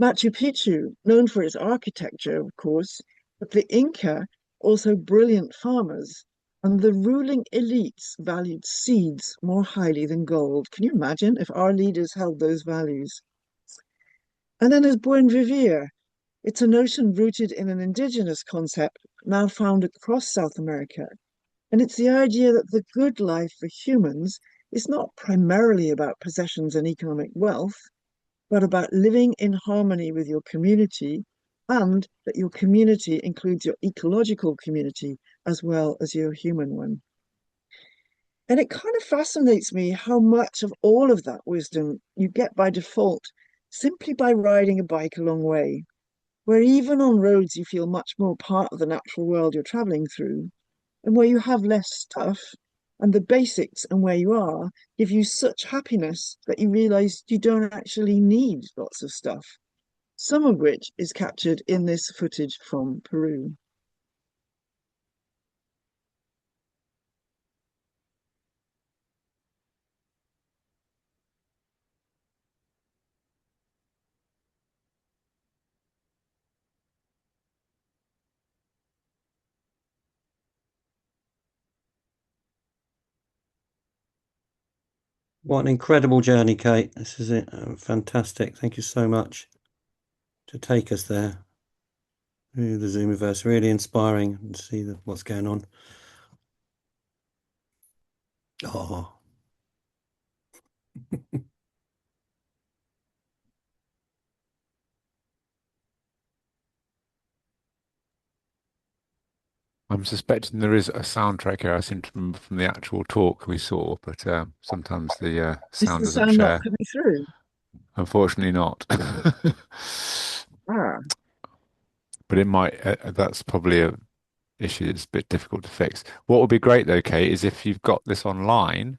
Machu Picchu, known for its architecture, of course, But the Inca, also brilliant farmers, and the ruling elites valued seeds more highly than gold. Can you imagine if our leaders held those values? And then there's buen vivir. It's a notion rooted in an indigenous concept now found across South America. And it's the idea that the good life for humans is not primarily about possessions and economic wealth, but about living in harmony with your community, and that your community includes your ecological community as well as your human one. And it kind of fascinates me how much of all of that wisdom you get by default simply by riding a bike a long way, where even on roads you feel much more part of the natural world you're traveling through, and where you have less stuff, and the basics and where you are give you such happiness that you realize you don't actually need lots of stuff, some of which is captured in this footage from Peru. What an incredible journey, Kate. This is it. Fantastic. Thank you so much to take us there. Through the Zoomiverse, really inspiring to see what's going on. Oh, I'm suspecting there is a soundtrack here. I seem to remember from the actual talk we saw, but sometimes the Is sound the doesn't sound not share. coming through? Unfortunately, not. Ah, But it might. That's probably a issue that's a bit difficult to fix. What would be great though, Kate, is if you've got this online,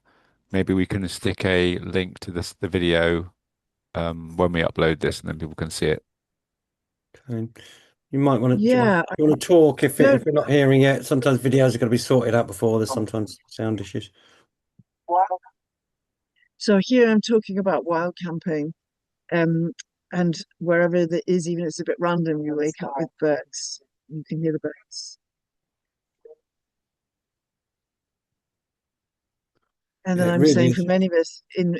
maybe we can stick a link to the video when we upload this, and then people can see it. okay. You might want to, yeah, I you want to talk don't. if we're not hearing it. Sometimes videos are going to be sorted out before. There's sometimes sound issues. So here I'm talking about wild camping, um, and wherever there is, even if it's a bit random, you wake up with birds. You can hear the birds. And then It I'm really saying for is. many of us in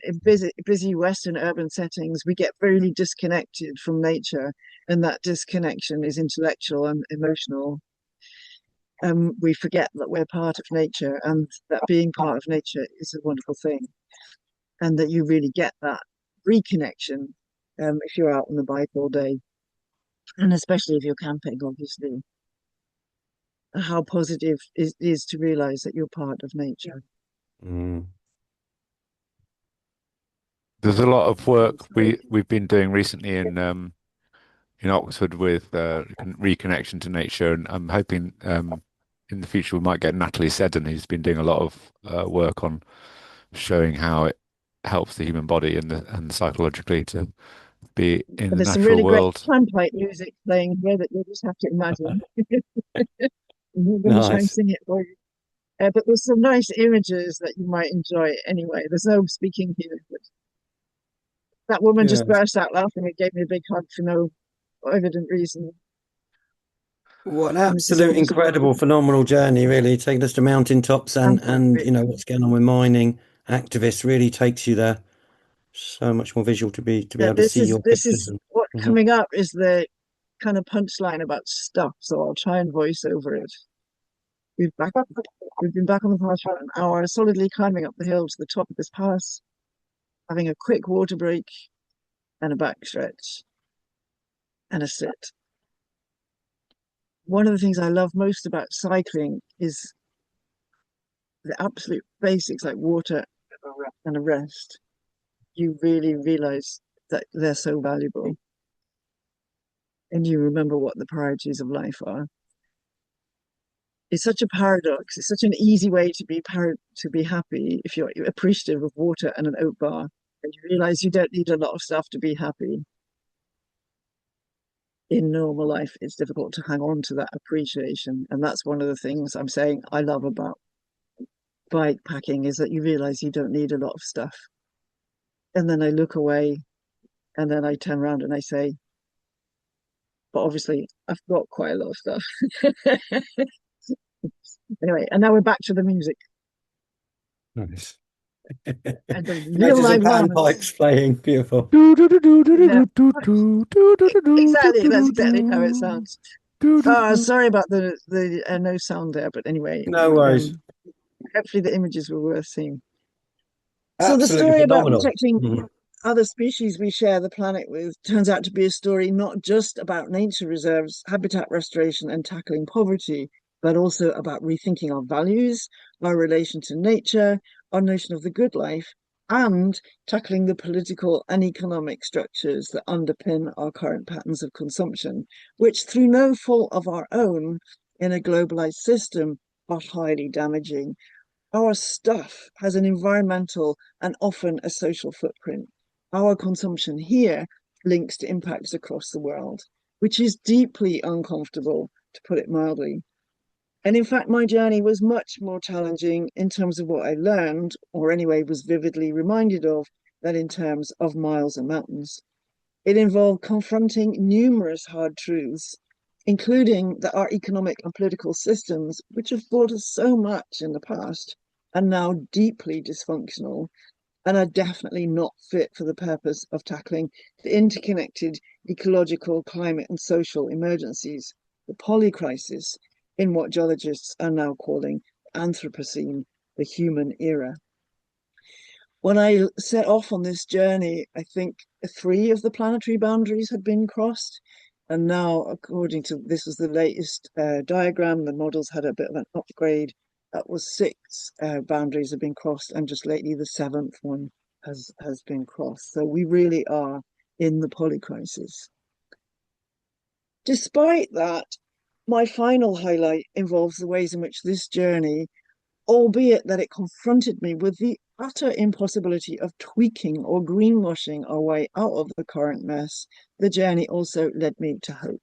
busy Western urban settings, we get really disconnected from nature, and that disconnection is intellectual and emotional. We forget that we're part of nature and that being part of nature is a wonderful thing, and that you really get that reconnection if you're out on the bike all day, and especially if you're camping, obviously. How positive it is to realize that you're part of nature. Mm. There's a lot of work we've been doing recently in Oxford with reconnection to nature, and I'm hoping in the future we might get Natalie Seddon, who's been doing a lot of work on showing how it helps the human body and psychologically to be in But the there's some natural really great world. panpipe music playing here that you'll just have to imagine. I'm going to try and Nice. sing it for you. But there's some nice images that you might enjoy anyway. There's no speaking here. But that woman just Good. burst out laughing and gave me a big hug for no evident reason. What an And this is all absolute just incredible, phenomenal journey, really. Taking us to mountaintops and panpipe. you know what's going on with mining activists really takes you there. So much more visual to be Yeah, able to see your this pictures is and what Mhm. coming up is the kind of punchline about stuff. So I'll try and voice over it. We've back up. We've been back on the path for an hour, solidly climbing up the hill to the top of this pass, having a quick water break and a back stretch and a sit. One of the things I love most about cycling is the absolute basics like water and a rest. You really realize that they're so valuable, and you remember what the priorities of life are. It's such a paradox. It's such an easy way to be happy if you're appreciative of water and an oat bar, and you realize you don't need a lot of stuff to be happy. In normal life, it's difficult to hang on to that appreciation, and that's one of the things I'm saying I love about bike packing is that you realize you don't need a lot of stuff. And then I look away, and then I turn around and I say, but obviously I've got quite a lot of stuff. Anyway, and now we're back to the music Nice. and the real Notice some live llamas. panpipes playing. Beautiful. Yeah, exactly. That's exactly how it sounds. Sorry about the no sound there, but anyway, No worries. hopefully the images were worth seeing. So the Absolutely story about phenomenal. protecting Mhm. other species we share the planet with turns out to be a story not just about nature reserves, habitat restoration, and tackling poverty, but also about rethinking our values, our relation to nature, our notion of the good life, and tackling the political and economic structures that underpin our current patterns of consumption, which, through no fault of our own in a globalized system, are highly damaging. Our stuff has an environmental and often a social footprint. Our consumption here links to impacts across the world, which is deeply uncomfortable, to put it mildly. And in fact, my journey was much more challenging in terms of what I learned, or anyway was vividly reminded of, than in terms of miles and mountains. It involved confronting numerous hard truths, including that our economic and political systems, which have brought us so much in the past, are now deeply dysfunctional and are definitely not fit for the purpose of tackling the interconnected ecological, climate, and social emergencies, the polycrisis, in what geologists are now calling Anthropocene, the human era. When I set off on this journey, I think three of the planetary boundaries had been crossed. And now, according to this was the latest diagram, the models had a bit of an upgrade. That was six boundaries have been crossed, and just lately the seventh one has been crossed. So we really are in the polycrisis. Despite that, my final highlight involves the ways in which this journey, albeit that it confronted me with the utter impossibility of tweaking or greenwashing our way out of the current mess, the journey also led me to hope.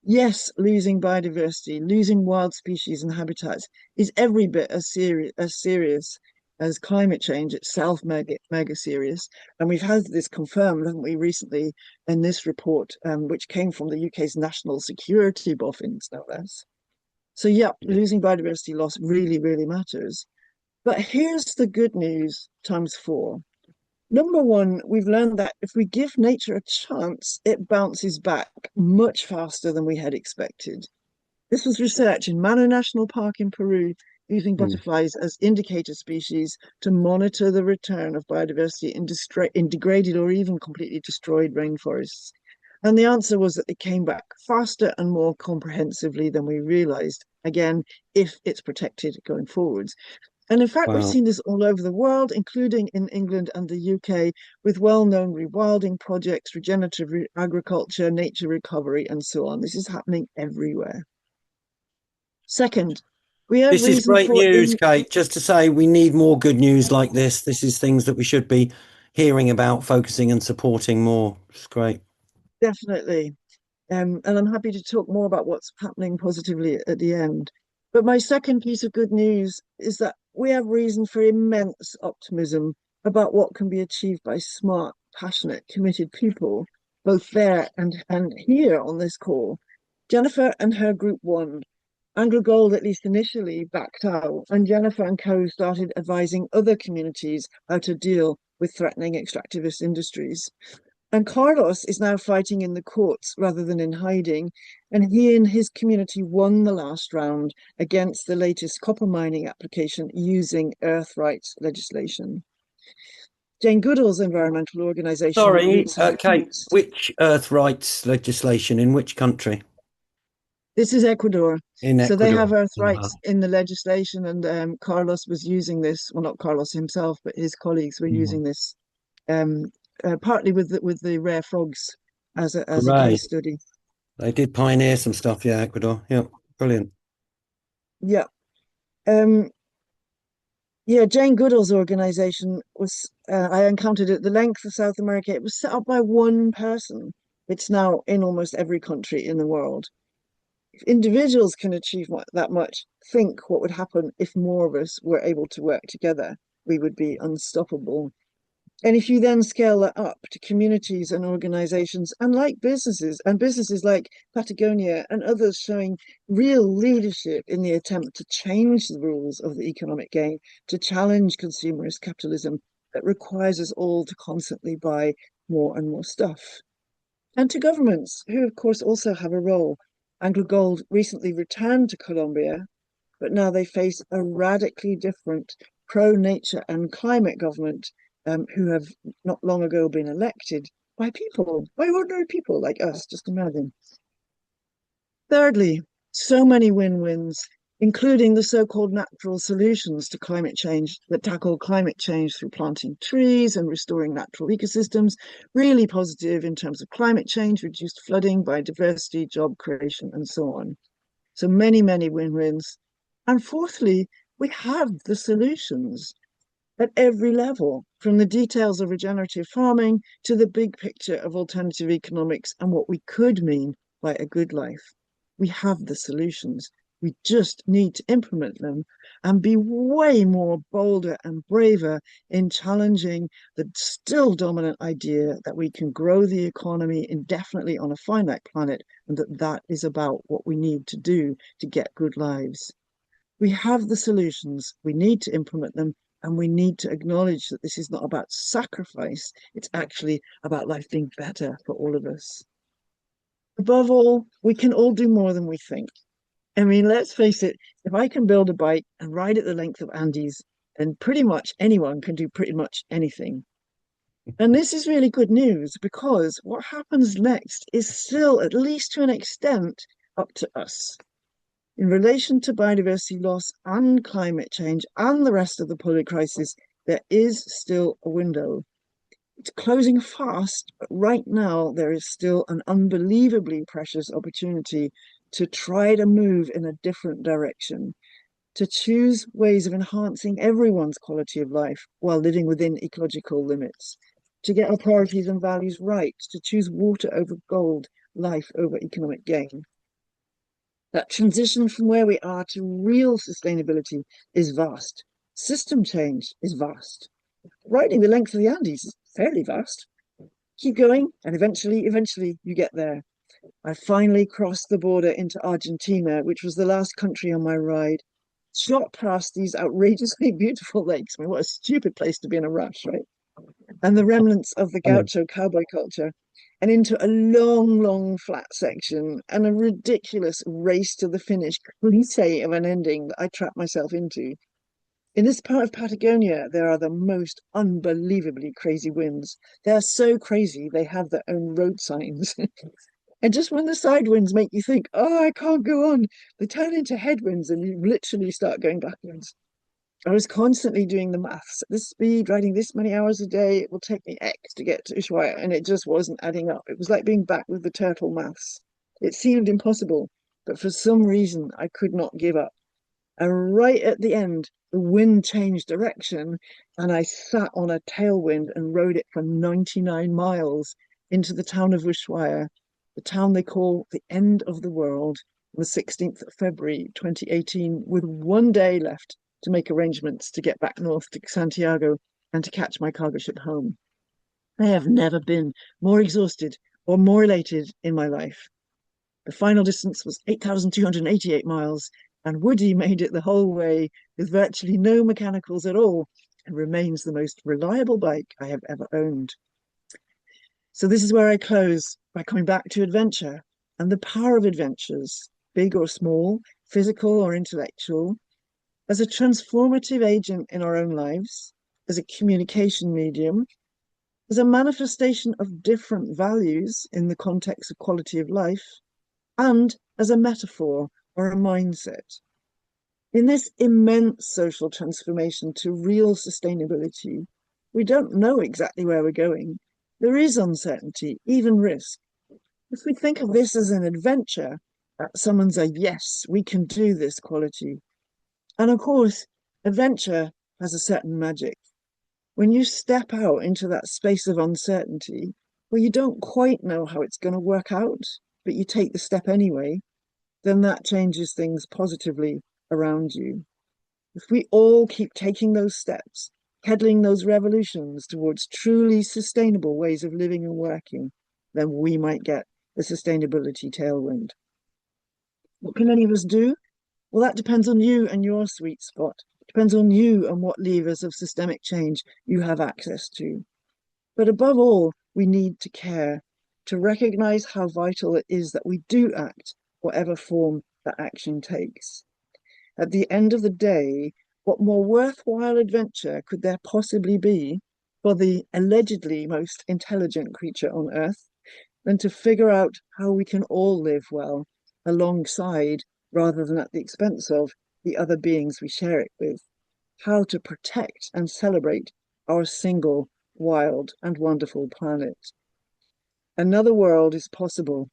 Yes, losing biodiversity, losing wild species and habitats is every bit as serious as climate change itself, mega serious. And we've had this confirmed, haven't we, recently in this report, which came from the UK's National Security Boffins, no less. So, yeah, losing biodiversity loss really, really matters. But here's the good news times four. Number one, we've learned that if we give nature a chance, it bounces back much faster than we had expected. This was research in Mano National Park in Peru, using Mm. butterflies as indicator species to monitor the return of biodiversity in degraded or even completely destroyed rainforests. And the answer was that it came back faster and more comprehensively than we realized, again, if it's protected going forwards. And in fact, we've Wow. seen this all over the world, including in England and the UK, with well-known rewilding projects, regenerative agriculture, nature recovery, and so on. This is happening everywhere. Second, we have This is reason great for news, Kate. Just to say, we need more good news like this. This is things that we should be hearing about, focusing and supporting more. It's great. definitely. And I'm happy to talk more about what's happening positively at the end. But my second piece of good news is that we have reason for immense optimism about what can be achieved by smart, passionate, committed people, both there and here on this call. Jennifer and her group won. Anglo Gold, at least initially, backed out, and Jennifer and co started advising other communities how to deal with threatening extractivist industries. And Carlos is now fighting in the courts rather than in hiding. And he and his community won the last round against the latest copper mining application using earth rights legislation. Jane Goodall's environmental organization, Sorry, Roots of the Kate, Roots. which earth rights legislation in which country? This is Ecuador. In So they Ecuador. have earth Uh-huh. rights in the legislation, and Carlos was using this. Well, not Carlos himself, but his colleagues were Mhm. using this um, partly with the rare frogs as a case Great. study. They did pioneer some stuff, yeah, Ecuador. Yeah, brilliant. Yeah. Um, Yeah, Jane Goodall's organization was, I encountered it the length of South America. It was set up by one person. It's now in almost every country in the world. If individuals can achieve that much, think what would happen if more of us were able to work together. We would be unstoppable. And if you then scale that up to communities and organizations and businesses like Patagonia and others showing real leadership in the attempt to change the rules of the economic game, to challenge consumerist capitalism that requires us all to constantly buy more and more stuff. And to governments, who of course also have a role. AngloGold recently returned to Colombia, but now they face a radically different pro-nature and climate government who have not long ago been elected by people, by ordinary people like us, just imagine. Thirdly, so many win-wins, including the so-called natural solutions to climate change that tackle climate change through planting trees and restoring natural ecosystems, really positive in terms of climate change, reduced flooding, biodiversity, job creation, and so on. So many, many win-wins. And fourthly, we have the solutions at every level, from the details of regenerative farming to the big picture of alternative economics and what we could mean by a good life. We have the solutions. We just need to implement them and be way more bolder and braver in challenging the still dominant idea that we can grow the economy indefinitely on a finite planet and that is about what we need to do to get good lives. We have the solutions. We need to implement them. And we need to acknowledge that this is not about sacrifice. It's actually about life being better for all of us. Above all, we can all do more than we think. I mean, let's face it, if I can build a bike and ride it the length of Andes, then pretty much anyone can do pretty much anything. And this is really good news because what happens next is still, at least to an extent, up to us. In relation to biodiversity loss and climate change and the rest of the polar crisis, there is still a window. It's closing fast, but right now there is still an unbelievably precious opportunity to try to move in a different direction, to choose ways of enhancing everyone's quality of life while living within ecological limits, to get our priorities and values right, to choose water over gold, life over economic gain. That transition from where we are to real sustainability is vast. System change is vast. Riding the length of the Andes is fairly vast. Keep going, and eventually you get there. I finally crossed the border into Argentina, which was the last country on my ride. Shot past these outrageously beautiful lakes. I mean, what a stupid place to be in a rush, right? And the remnants of the gaucho cowboy culture, and into a long, long flat section and a ridiculous race to the finish cliche of an ending that I trapped myself into. In this part of Patagonia, there are the most unbelievably crazy winds. They're so crazy, they have their own road signs. And just when the side winds make you think, oh, I can't go on, they turn into headwinds and you literally start going backwards. I was constantly doing the maths. At this speed, riding this many hours a day, it will take me X to get to Ushuaia, and it just wasn't adding up. It was like being back with the turtle maths. It seemed impossible, but for some reason, I could not give up. And right at the end, the wind changed direction, and I sat on a tailwind and rode it for 99 miles into the town of Ushuaia, the town they call the end of the world, on the 16th of February 2018, with 1 day left to make arrangements to get back north to Santiago and to catch my cargo ship home. I have never been more exhausted or more elated in my life. The final distance was 8,288 miles, and Woody made it the whole way with virtually no mechanicals at all and remains the most reliable bike I have ever owned. So this is where I close by coming back to adventure and the power of adventures, big or small, physical or intellectual, as a transformative agent in our own lives, as a communication medium, as a manifestation of different values in the context of quality of life, and as a metaphor or a mindset. In this immense social transformation to real sustainability, we don't know exactly where we're going. There is uncertainty, even risk. If we think of this as an adventure, that summons a yes, we can do this quality. And of course, adventure has a certain magic. When you step out into that space of uncertainty, where you don't quite know how it's going to work out, but you take the step anyway, then that changes things positively around you. If we all keep taking those steps, peddling those revolutions towards truly sustainable ways of living and working, then we might get the sustainability tailwind. What can any of us do? Well, that depends on you and your sweet spot. It depends on you and what levers of systemic change you have access to. But above all, we need to care, to recognize how vital it is that we do act, whatever form that action takes. At the end of the day, what more worthwhile adventure could there possibly be for the allegedly most intelligent creature on Earth than to figure out how we can all live well alongside rather than at the expense of the other beings we share it with, how to protect and celebrate our single, wild, and wonderful planet. Another world is possible.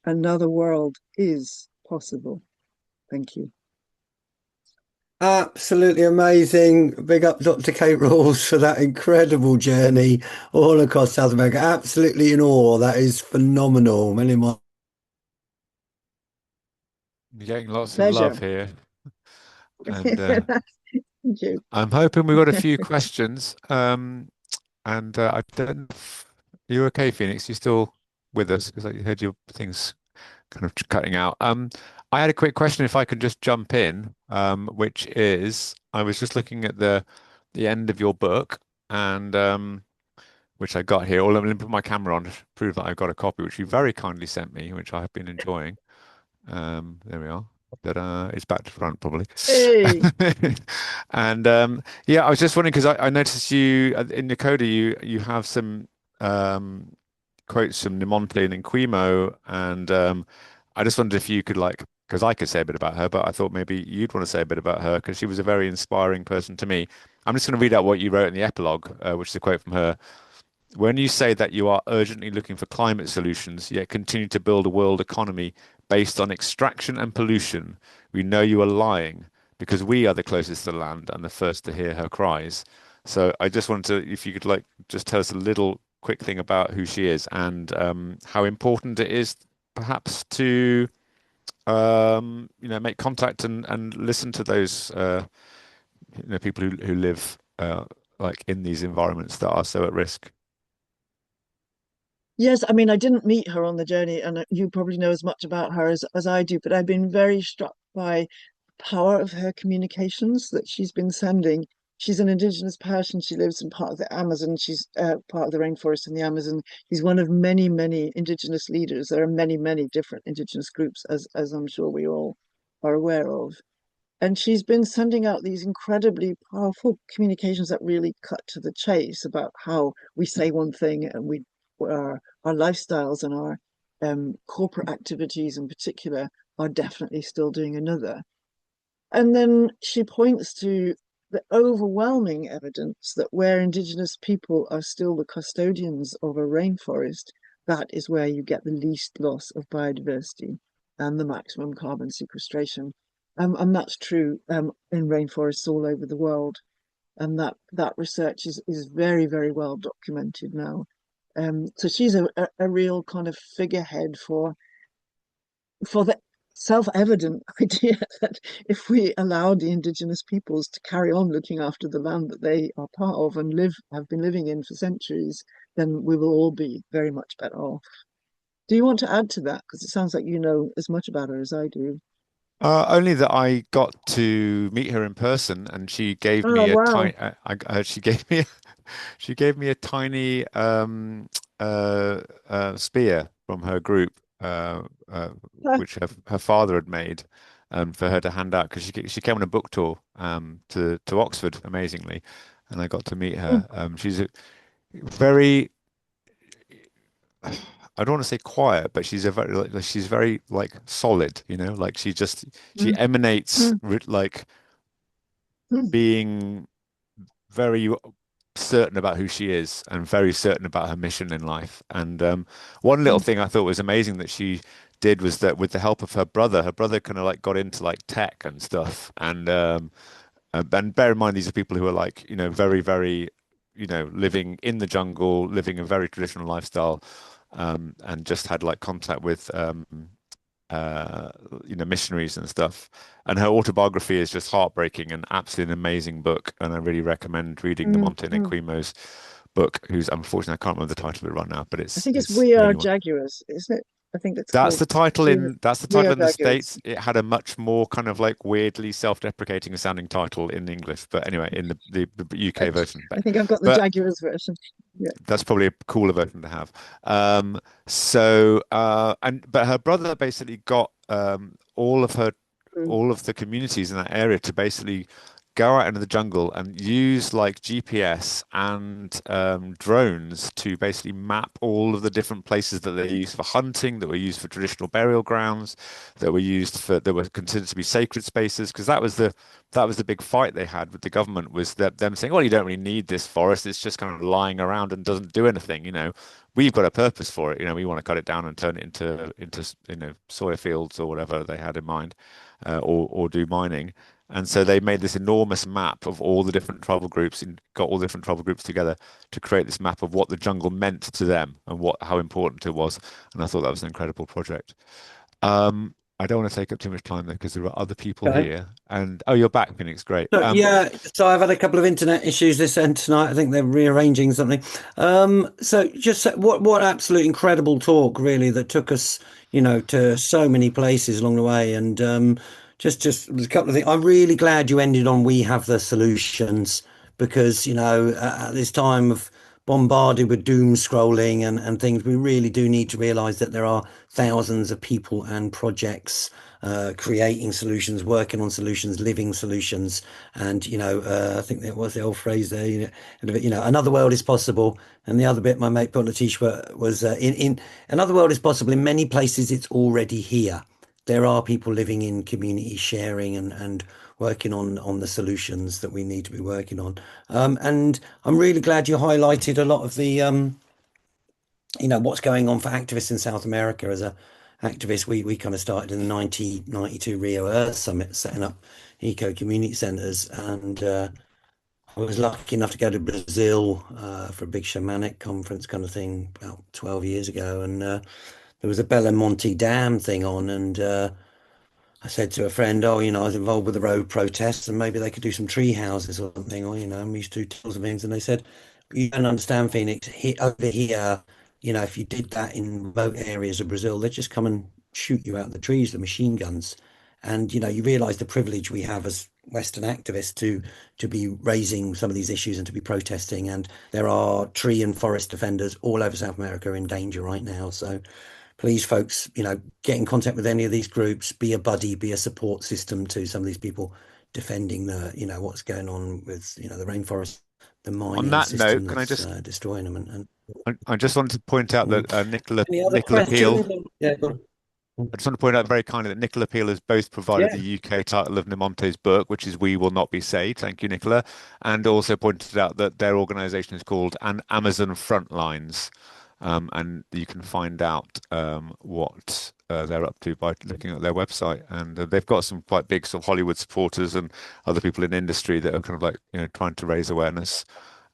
Another world is possible. Thank you. Absolutely amazing. Big up Dr. Kate Rawles for that incredible journey all across South America. Absolutely in awe. That is phenomenal. Many more. You're getting lots of love Pleasure. here, and Thank you. I'm hoping we've got a few questions. And I don't know if, are you okay, Phoenix? You still with us? Because I heard your things kind of cutting out. I had a quick question if I could just jump in, which is I was just looking at the end of your book and which I got here. Or let me put my camera on to prove that I've got a copy, which you very kindly sent me, which I have been enjoying. There we are. But it's back to front probably. Hey. And yeah, I was just wondering because I noticed you in the coda you have some um, quotes from Nimonte and Nquimo, and I just wondered if you could like because I could say a bit about her, but I thought maybe you'd want to say a bit about her because she was a very inspiring person to me. I'm just going to read out what you wrote in the epilogue, which is a quote from her. When you say that you are urgently looking for climate solutions, yet continue to build a world economy based on extraction and pollution, we know you are lying because we are the closest to the land and the first to hear her cries. So I just wanted to, if you could like just tell us a little quick thing about who she is and how important it is perhaps to make contact and listen to those people who live like in these environments that are so at risk. Yes, I mean, I didn't meet her on the journey, and you probably know as much about her as I do, but I've been very struck by the power of her communications that she's been sending. She's an indigenous person. She lives in part of the Amazon. She's part of the rainforest in the Amazon. She's one of many, many indigenous leaders. There are many, many different indigenous groups, as I'm sure we all are aware of. And she's been sending out these incredibly powerful communications that really cut to the chase about how we say one thing and our lifestyles and our corporate activities in particular are definitely still doing another. And then she points to the overwhelming evidence that where Indigenous people are still the custodians of a rainforest, that is where you get the least loss of biodiversity and the maximum carbon sequestration. And that's true in rainforests all over the world. And that research is very, very well documented now. So she's a real kind of figurehead for the self-evident idea that if we allow the indigenous peoples to carry on looking after the land that they are part of and have been living in for centuries, then we will all be very much better off. Do you want to add to that? Because it sounds like you know as much about her as I do. Only that I got to meet her in person, and she gave Oh, me a wow. tiny. She gave me, she gave me a tiny spear from her group, which her father had made, for her to hand out because she came on a book tour to Oxford, amazingly, and I got to meet her. She's a very I don't want to say quiet, but she's a very she's very like solid, like she emanates like being very certain about who she is and very certain about her mission in life. And one little thing I thought was amazing that she did was that with the help of her brother kind of like got into like tech and stuff. And bear in mind these are people who are like, very, very, living in the jungle, living a very traditional lifestyle, and just had like contact with missionaries and stuff. And her autobiography is just heartbreaking and absolutely an amazing book. And I really recommend reading the Monte Mm. Nequimo's book, who's unfortunately I can't remember the title of it right now, but I think it's it's We Are really one. Jaguars, isn't it? I think it's called That's the We title Are in the Jaguars. States. It had a much more kind of like weirdly self-deprecating sounding title in English, but anyway, in the I, UK version. I think I've got the But Jaguars version. Yeah. that's probably a cooler version to have. But her brother basically got Mm. all of the communities in that area to basically go out into the jungle and use like GPS and drones to basically map all of the different places that they use for hunting, that were used for traditional burial grounds, that were considered to be sacred spaces, because that was the big fight they had with the government, was that them saying, well, you don't really need this forest, it's just kind of lying around and doesn't do anything, we've got a purpose for it, we want to cut it down and turn it into soya fields or whatever they had in mind, or do mining. And so they made this enormous map of all the different tribal groups and got all the different tribal groups together to create this map of what the jungle meant to them and how important it was. And I thought that was an incredible project. I don't want to take up too much time though, because there are other people Okay. here. And oh, you're back, Phoenix. Great. So, yeah, so I've had a couple of internet issues this end tonight. I think they're rearranging something. So just what absolute incredible talk, really, that took us, to so many places along the way. And just a couple of things. I'm really glad you ended on "We have the solutions," because at this time of bombarded with doom scrolling and things, we really do need to realize that there are thousands of people and projects creating solutions, working on solutions, living solutions. And, I think there was the old phrase there, another world is possible. And the other bit my mate put on a t-shirt was in another world is possible. In many places, it's already here. There are people living in community sharing and working on the solutions that we need to be working on. And I'm really glad you highlighted a lot of the what's going on for activists in South America. As a activist, we kind of started in the 1992 Rio Earth Summit, setting up eco community centers. And I was lucky enough to go to Brazil for a big shamanic conference kind of thing about 12 years ago. And there was a Belamonte Dam thing on. And I said to a friend, oh, I was involved with the road protests and maybe they could do some tree houses or something, or, and we used to do tools and things. And they said, you don't understand, Phoenix, over here, if you did that in remote areas of Brazil, they'd just come and shoot you out the trees, the machine guns. And, you realize the privilege we have as Western activists to be raising some of these issues and to be protesting. And there are tree and forest defenders all over South America in danger right now. So please, folks, get in contact with any of these groups, be a buddy, be a support system to some of these people defending what's going on with, the rainforest, the On mining that system note, can that's destroying them. And I just wanted to point out mm. that Any other Nicola questions? Peel. Yeah, go on. I just want to point out very kindly that Nicola Peel has both provided the Yeah. UK title of Nemonte's book, which is "We Will Not Be Saved." Thank you, Nicola, and also pointed out that their organisation is called An Amazon Frontlines, and you can find out what they're up to by looking at their website. And they've got some quite big sort of Hollywood supporters and other people in industry that are kind of like trying to raise awareness.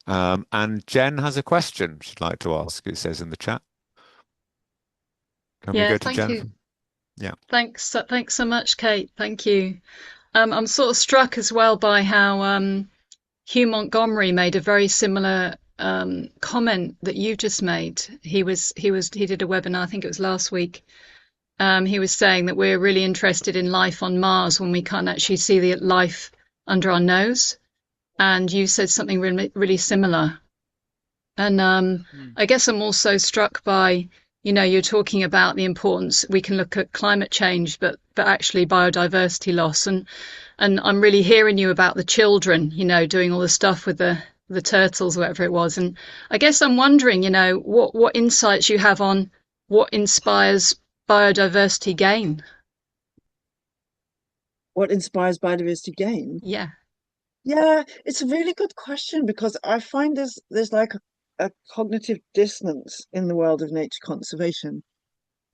And Jen has a question she'd like to ask. It says in the chat. Can we Yeah, go to thank you. Jen? Yeah. Thanks so much, Kate. Thank you. I'm sort of struck as well by how Hugh Montgomery made a very similar comment that you just made. He did a webinar, I think it was last week. He was saying that we're really interested in life on Mars when we can't actually see the life under our nose. And you said something really similar. And I guess I'm also struck by, you're talking about the importance. We can look at climate change, but actually biodiversity loss. And I'm really hearing you about the children, doing all the stuff with the turtles, whatever it was. And I guess I'm wondering, what insights you have on what inspires biodiversity gain. What inspires biodiversity gain? Yeah. Yeah, it's a really good question because I find there's like a cognitive dissonance in the world of nature conservation.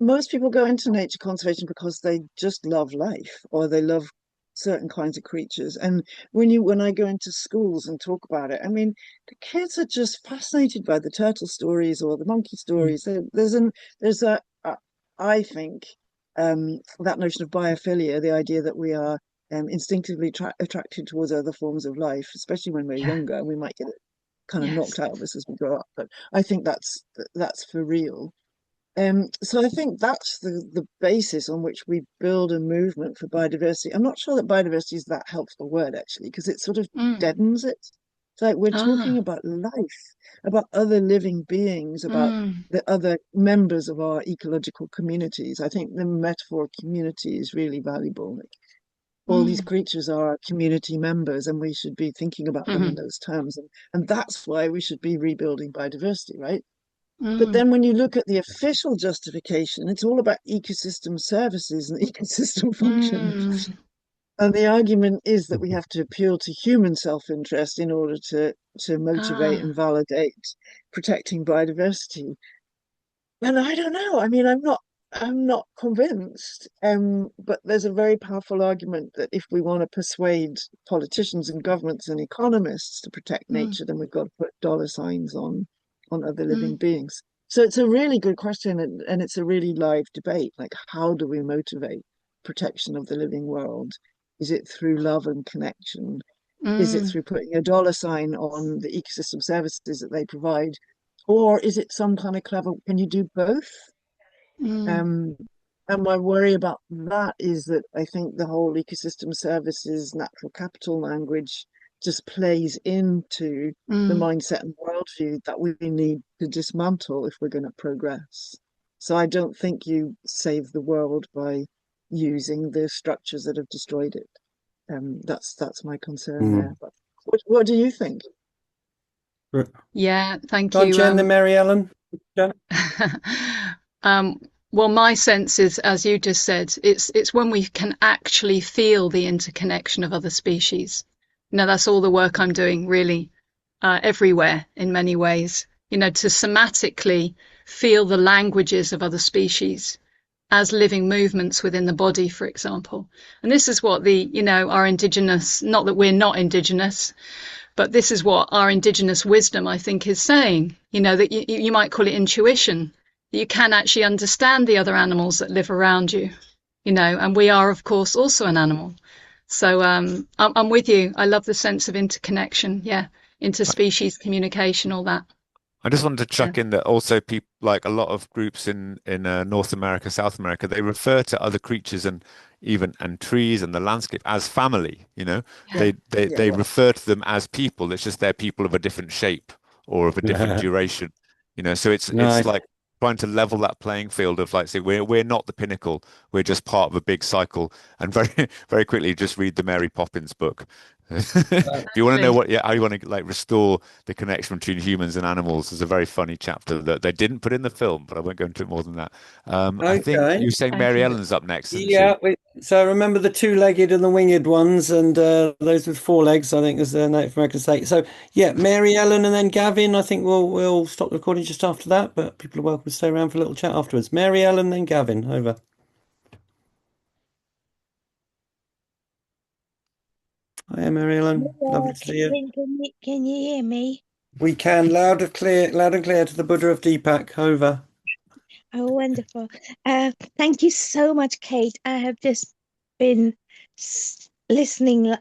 Most people go into nature conservation because they just love life or they love certain kinds of creatures. And when I go into schools and talk about it, I mean, the kids are just fascinated by the turtle stories or the monkey Mm. stories. There's a I think that notion of biophilia, the idea that we are instinctively attracted towards other forms of life, especially when we're Yeah. younger. We might get it kind of Yes. knocked out of us as we grow up, but I think that's for real. So I think that's the basis on which we build a movement for biodiversity. I'm not sure that biodiversity is that helpful word actually, because it sort of Mm. deadens it. It's like we're talking Ah. about life, about other living beings, about Mm. the other members of our ecological communities. I think the metaphor of community is really valuable. Like, all these Mm. creatures are community members, and we should be thinking about them in Mm. those terms. And that's why we should be rebuilding biodiversity, right? But Mm. then when you look at the official justification, it's all about ecosystem services and ecosystem function. Mm. And the argument is that we have to appeal to human self-interest in order to motivate and Ah. validate protecting biodiversity. And I don't know. I mean, I'm not convinced. But there's a very powerful argument that if we want to persuade politicians and governments and economists to protect Mm. nature, then we've got to put dollar signs on other living Mm. beings. So it's a really good question, and it's a really live debate. Like, how do we motivate protection of the living world? Is it through love and connection? Is it Mm. through putting a dollar sign on the ecosystem services that they provide? Or is it some kind of clever, can you do both? Mm. Um, and my worry about that is that I think the whole ecosystem services, natural capital language just plays into the Mm. mindset and worldview that we need to dismantle if we're going to progress. So I don't think you save the world by using the structures that have destroyed it. That's my concern there. Mm. But what do you think? Yeah, thank Go on, you. Jen, then Mary Ellen. Jen? Um, well, my sense is, as you just said, it's when we can actually feel the interconnection of other species. Now, that's all the work I'm doing, really, everywhere in many ways. To somatically feel the languages of other species as living movements within the body, for example. And this is what our indigenous, not that we're not indigenous, but this is what our indigenous wisdom, I think, is saying, that you might call it intuition. You can actually understand the other animals that live around you, and we are, of course, also an animal. So I'm with you. I love the sense of interconnection. Yeah. Interspecies communication, all that. I just wanted to Yeah. chuck in that also people like a lot of groups in North America, South America, they refer to other creatures and trees and the landscape as family. Yeah, They yeah, refer to them as people. It's just they're people of a different shape or of a different duration. So it's Nice. like trying to level that playing field of like say we're not the pinnacle. We're just part of a big cycle. And very very quickly just read the Mary Poppins book. If you want to know Exactly. how you want to like restore the connection between humans and animals, there's a very funny chapter that they didn't put in the film, but I won't go into it more than that. I think you Okay. were saying Mary Okay. Ellen's up next, isn't Yeah. she? So remember the two-legged and the winged ones, and those with four legs, I think, is the Native American state. So yeah, Mary Ellen and then Gavin. I think we'll stop the recording just after that, but people are welcome to stay around for a little chat afterwards. Mary Ellen, then Gavin. Over. Hiya, Mary Ellen. Yeah, Lovely to see you. can you hear me? We can loud and clear to the Buddha of Deepak. Over. Oh, wonderful. Thank you so much, Kate. I have just been listening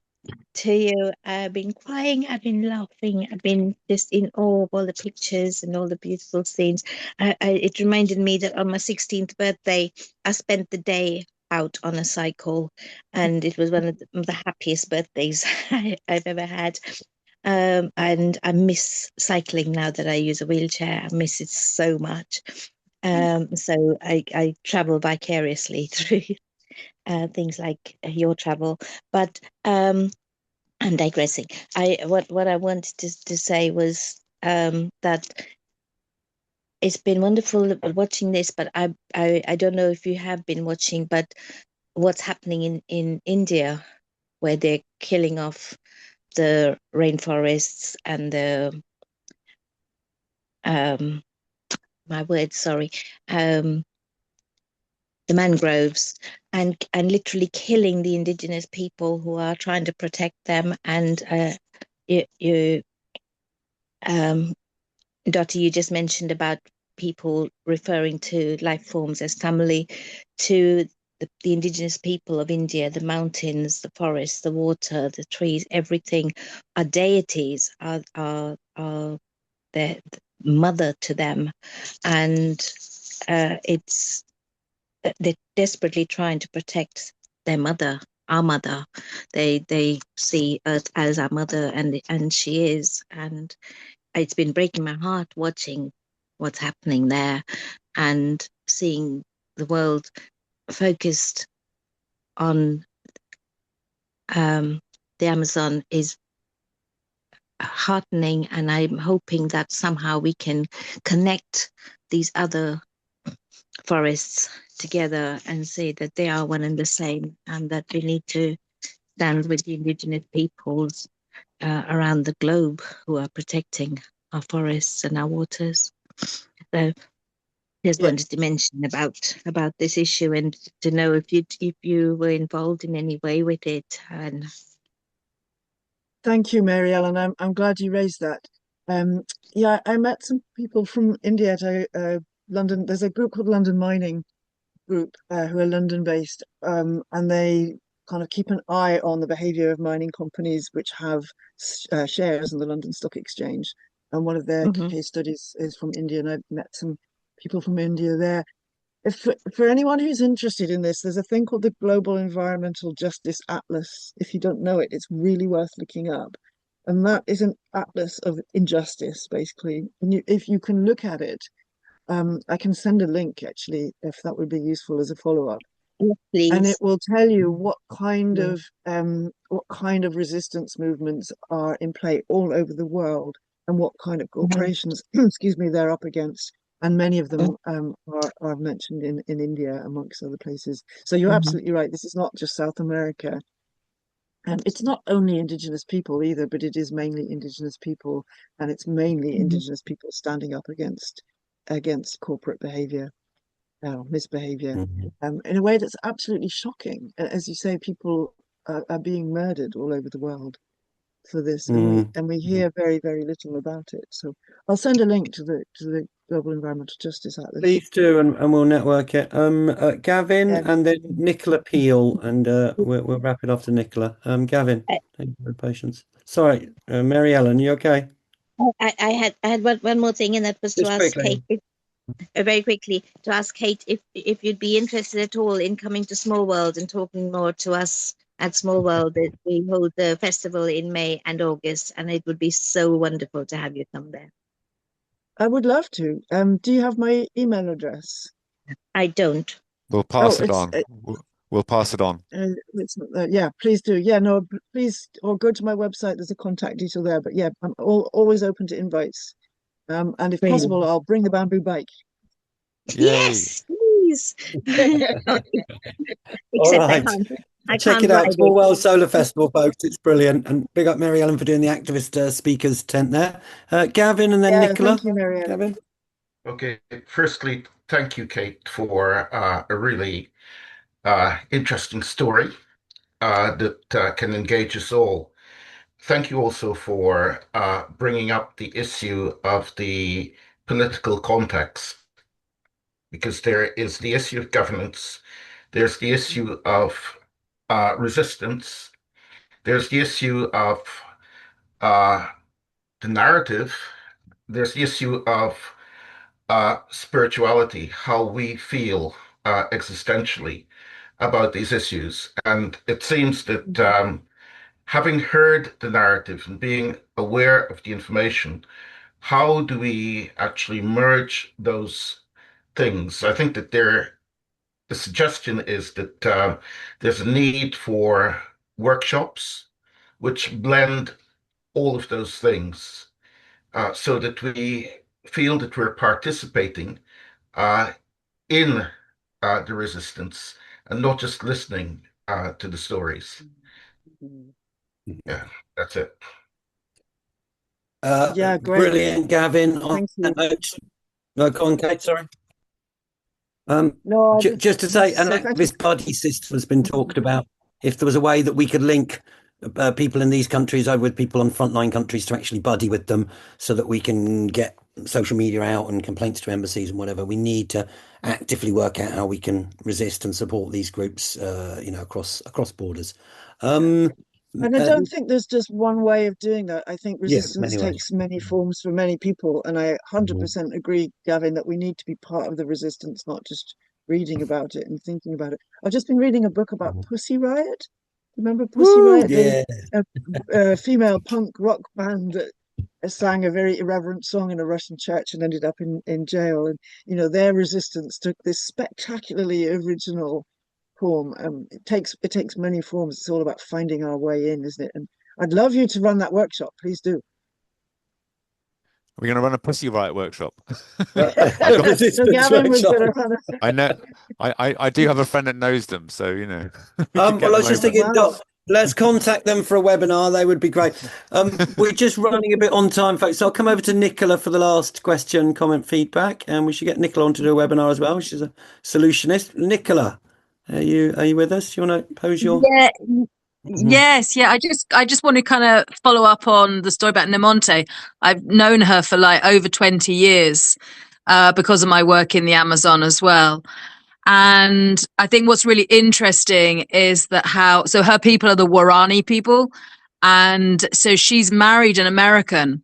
to you. I've been crying, I've been laughing, I've been just in awe of all the pictures and all the beautiful scenes. It reminded me that on my 16th birthday, I spent the day out on a cycle, and it was one of the happiest birthdays I've ever had. And I miss cycling now that I use a wheelchair. I miss it so much. So I travel vicariously through things like your travel. But I'm digressing. What I wanted to say was that it's been wonderful watching this, but I don't know if you have been watching, but what's happening in India, where they're killing off the rainforests and my words, sorry, the mangroves, and literally killing the indigenous people who are trying to protect them. And you Dottie, you just mentioned about people referring to life forms as family. To the indigenous people of India, the mountains, the forests, the water, the trees, everything are deities, are their mother to them. And it's they're desperately trying to protect their mother, our mother. They see Earth as our mother, and she is. And it's been breaking my heart watching what's happening there and seeing the world focused on the Amazon is heartening, and I'm hoping that somehow we can connect these other forests together and say that they are one and the same, and that we need to stand with the indigenous peoples around the globe who are protecting our forests and our waters. So just wanted to mention about this issue and to know if you were involved in any way with it. And Thank you, Mary Ellen. I'm glad you raised that. Yeah, I met some people from India at London. There's a group called London Mining Group who are London based, and they kind of keep an eye on the behavior of mining companies which have shares in the London Stock Exchange. And one of their case studies is from India, and I've met some people from India there. If for anyone who's interested in this, there's a thing called the Global Environmental Justice Atlas. If you don't know it, it's really worth looking up. And that is an atlas of injustice, basically. And if you can look at it, I can send a link actually, if that would be useful as a follow-up. yes, And it please. will tell you what kind of resistance movements are in play all over the world and what kind of corporations, excuse me, they're up against. And many of them are mentioned in India, amongst other places. So you're absolutely right. This is not just South America. And it's not only indigenous people either, but it is mainly indigenous people, and it's mainly indigenous people standing up against corporate behavior, misbehavior, in a way that's absolutely shocking. As you say, people are being murdered all over the world for this, and we hear very, very little about it. So I'll send a link to the Global Environmental Justice Atlas. Please do, and we'll network it. Gavin, Yeah. and then Nicola Peel, and we'll wrap it after Nicola. Gavin, thank you for your patience. Sorry, Mary Ellen, you okay? I had one more thing, and that was to Just ask quickly. Kate very quickly to ask Kate if you'd be interested at all in coming to Small World and talking more to us at Small World. That we hold the festival in May and August, and it would be so wonderful to have you come there. I would love to. Do you have my email address? I don't. We'll pass it on. We'll pass it on. Yeah, please do. Yeah, no, please, or go to my website. There's a contact detail there. But yeah, I'm always open to invites. And if Brilliant. possible, I'll bring the bamboo bike. Yay. Yes, please. All Except right. I Check can't it out, ride Small it. World Solar Festival, folks. It's brilliant. And big up Mary Ellen for doing the activist speakers tent there. Gavin and then Yeah, Nicola. thank you, Marianne. Gavin. Okay, firstly, thank you, Kate, for a really interesting story that can engage us all. Thank you also for bringing up the issue of the political context, because there is the issue of governance, there's the issue of resistance, there's the issue of the narrative, there's the issue of spirituality, how we feel existentially about these issues. And it seems that having heard the narrative and being aware of the information, how do we actually merge those things? I think that the suggestion is that there's a need for workshops which blend all of those things so that we feel that we're participating in the resistance and not just listening to the stories. Yeah, that's it. Yeah, great. Brilliant, Gavin. On Thank you. that note, no, go on, Kate, sorry. No, Just to say, an thank you. activist buddy system has been talked about. If there was a way that we could link people in these countries over with people on frontline countries to actually buddy with them so that we can get social media out and complaints to embassies and whatever. We need to actively work out how we can resist and support these groups, across borders. Um, And I don't think there's just one way of doing that. I think yeah, resistance many ways. takes many forms for many people. And I Mhm. 100% agree, Gavin, that we need to be part of the resistance, not just reading about it and thinking about it. I've just been reading a book about Pussy Riot. Remember Pussy Woo, Riot, the yeah. female punk rock band that sang a very irreverent song in a Russian church and ended up in jail. And, their resistance took this spectacularly original form. It takes many forms. It's all about finding our way in, isn't it? And I'd love you to run that workshop. Please do. We're going to run a pussy riot workshop. I've A got. So resistance Gavin was workshop. going to run I know. I do have a friend that knows them, so we could get Well, I them was just over. thinking, Wow. let's contact them for a webinar. They would be great. We're just running a bit on time, folks. So I'll come over to Nicola for the last question, comment, feedback, and we should get Nicola on to do a webinar as well. She's a solutionist. Nicola, are you with us? You want to pose your? Yeah, Mhm. yes, yeah. I just want to kind of follow up on the story about Nemonte. I've known her for like over 20 years, because of my work in the Amazon as well. And I think what's really interesting is that so her people are the Warani people. And so she's married an American.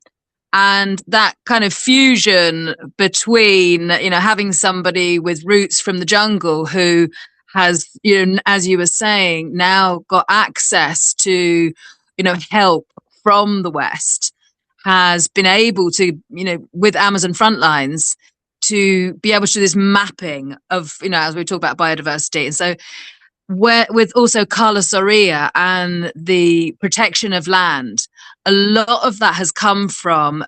And that kind of fusion between, having somebody with roots from the jungle who has, as you were saying, now got access to, help from the West, has been able to, with Amazon Frontlines, to be able to do this mapping of, as we talk about biodiversity. And so with also Carla Soria and the protection of land, a lot of that has come from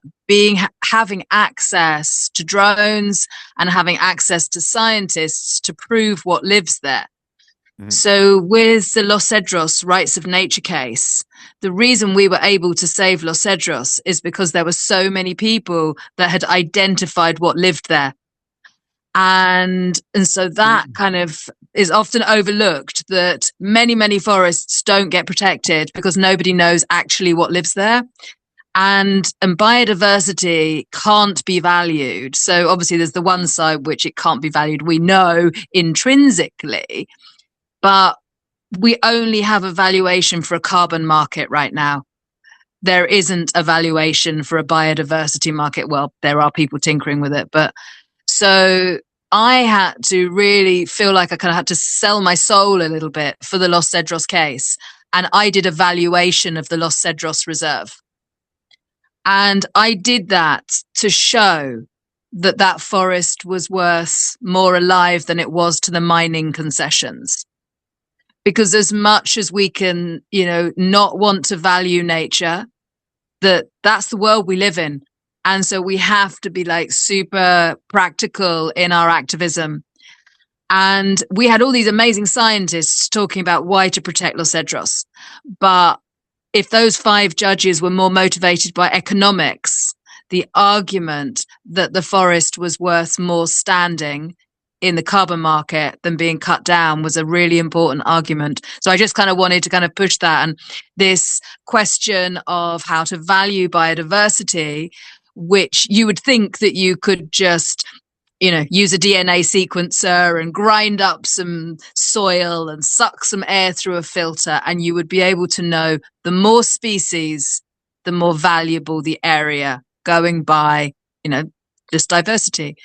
having access to drones and having access to scientists to prove what lives there. Mhm. So with the Los Cedros rights of nature case, the reason we were able to save Los Cedros is because there were so many people that had identified what lived there. And so that kind of is often overlooked, that many forests don't get protected because nobody knows actually what lives there. And biodiversity can't be valued. So obviously there's the one side which it can't be valued, we know intrinsically, but we only have a valuation for a carbon market right now. There isn't a valuation for a biodiversity market. Well, there are people tinkering with it, but so I had to really feel like I kind of had to sell my soul a little bit for the Los Cedros case. And I did a valuation of the Los Cedros Reserve. And I did that to show that that forest was worth more alive than it was to the mining concessions. Because as much as we can, not want to value nature, that's the world we live in. And so we have to be like super practical in our activism. And we had all these amazing scientists talking about why to protect Los Cedros. But if those 5 judges were more motivated by economics, the argument that the forest was worth more standing in the carbon market than being cut down was a really important argument. So I just kind of wanted to kind of push that. And this question of how to value biodiversity, which you would think that you could just, use a DNA sequencer and grind up some soil and suck some air through a filter, and you would be able to know the more species, the more valuable the area, going by, just diversity.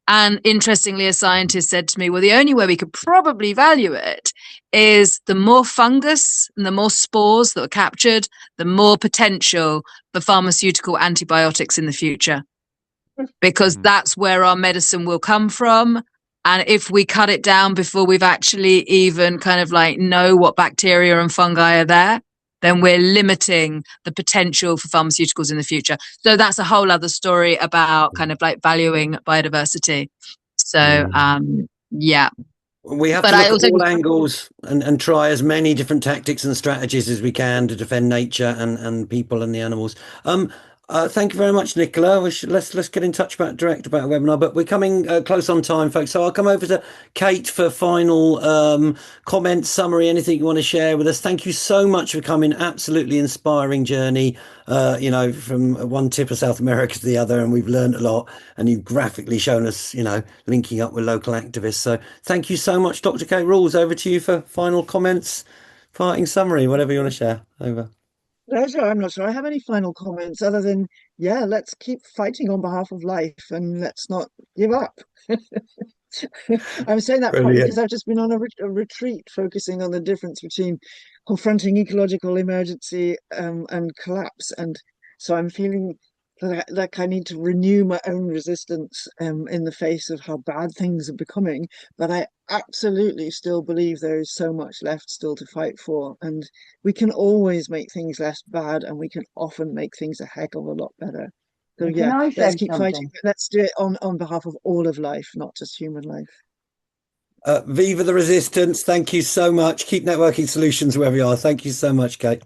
And interestingly, a scientist said to me, well, the only way we could probably value it is the more fungus and the more spores that are captured, the more potential for pharmaceutical antibiotics in the future, because that's where our medicine will come from. And if we cut it down before we've actually even kind of like know what bacteria and fungi are there, then we're limiting the potential for pharmaceuticals in the future. So that's a whole other story about kind of like valuing biodiversity. So, yeah. We have But to I look at also, all angles and try as many different tactics and strategies as we can to defend nature and people and the animals. Thank you very much, Nicola. Let's get in touch direct about a webinar, but we're coming close on time, folks. So I'll come over to Kate for final comments, summary, anything you want to share with us. Thank you so much for coming. Absolutely inspiring journey. From one tip of South America to the other, and we've learned a lot. And you've graphically shown us, linking up with local activists. So thank you so much, Dr. Kate Rawles. Over to you for final comments, parting summary, whatever you want to share. Over. Pleasure. I'm not sure I have any final comments other than, yeah, let's keep fighting on behalf of life and let's not give up. I'm saying that partly because Brilliant. I've just been on a retreat focusing on the difference between confronting ecological emergency and collapse. And so I'm feeling like I need to renew my own resistance in the face of how bad things are becoming. But I absolutely still believe there is so much left still to fight for. And we can always make things less bad, and we can often make things a heck of a lot better. So Can yeah, I let's say keep something? fighting. Let's do it on behalf of all of life, not just human life. Viva the resistance. Thank you so much. Keep networking solutions wherever you are. Thank you so much, Kate.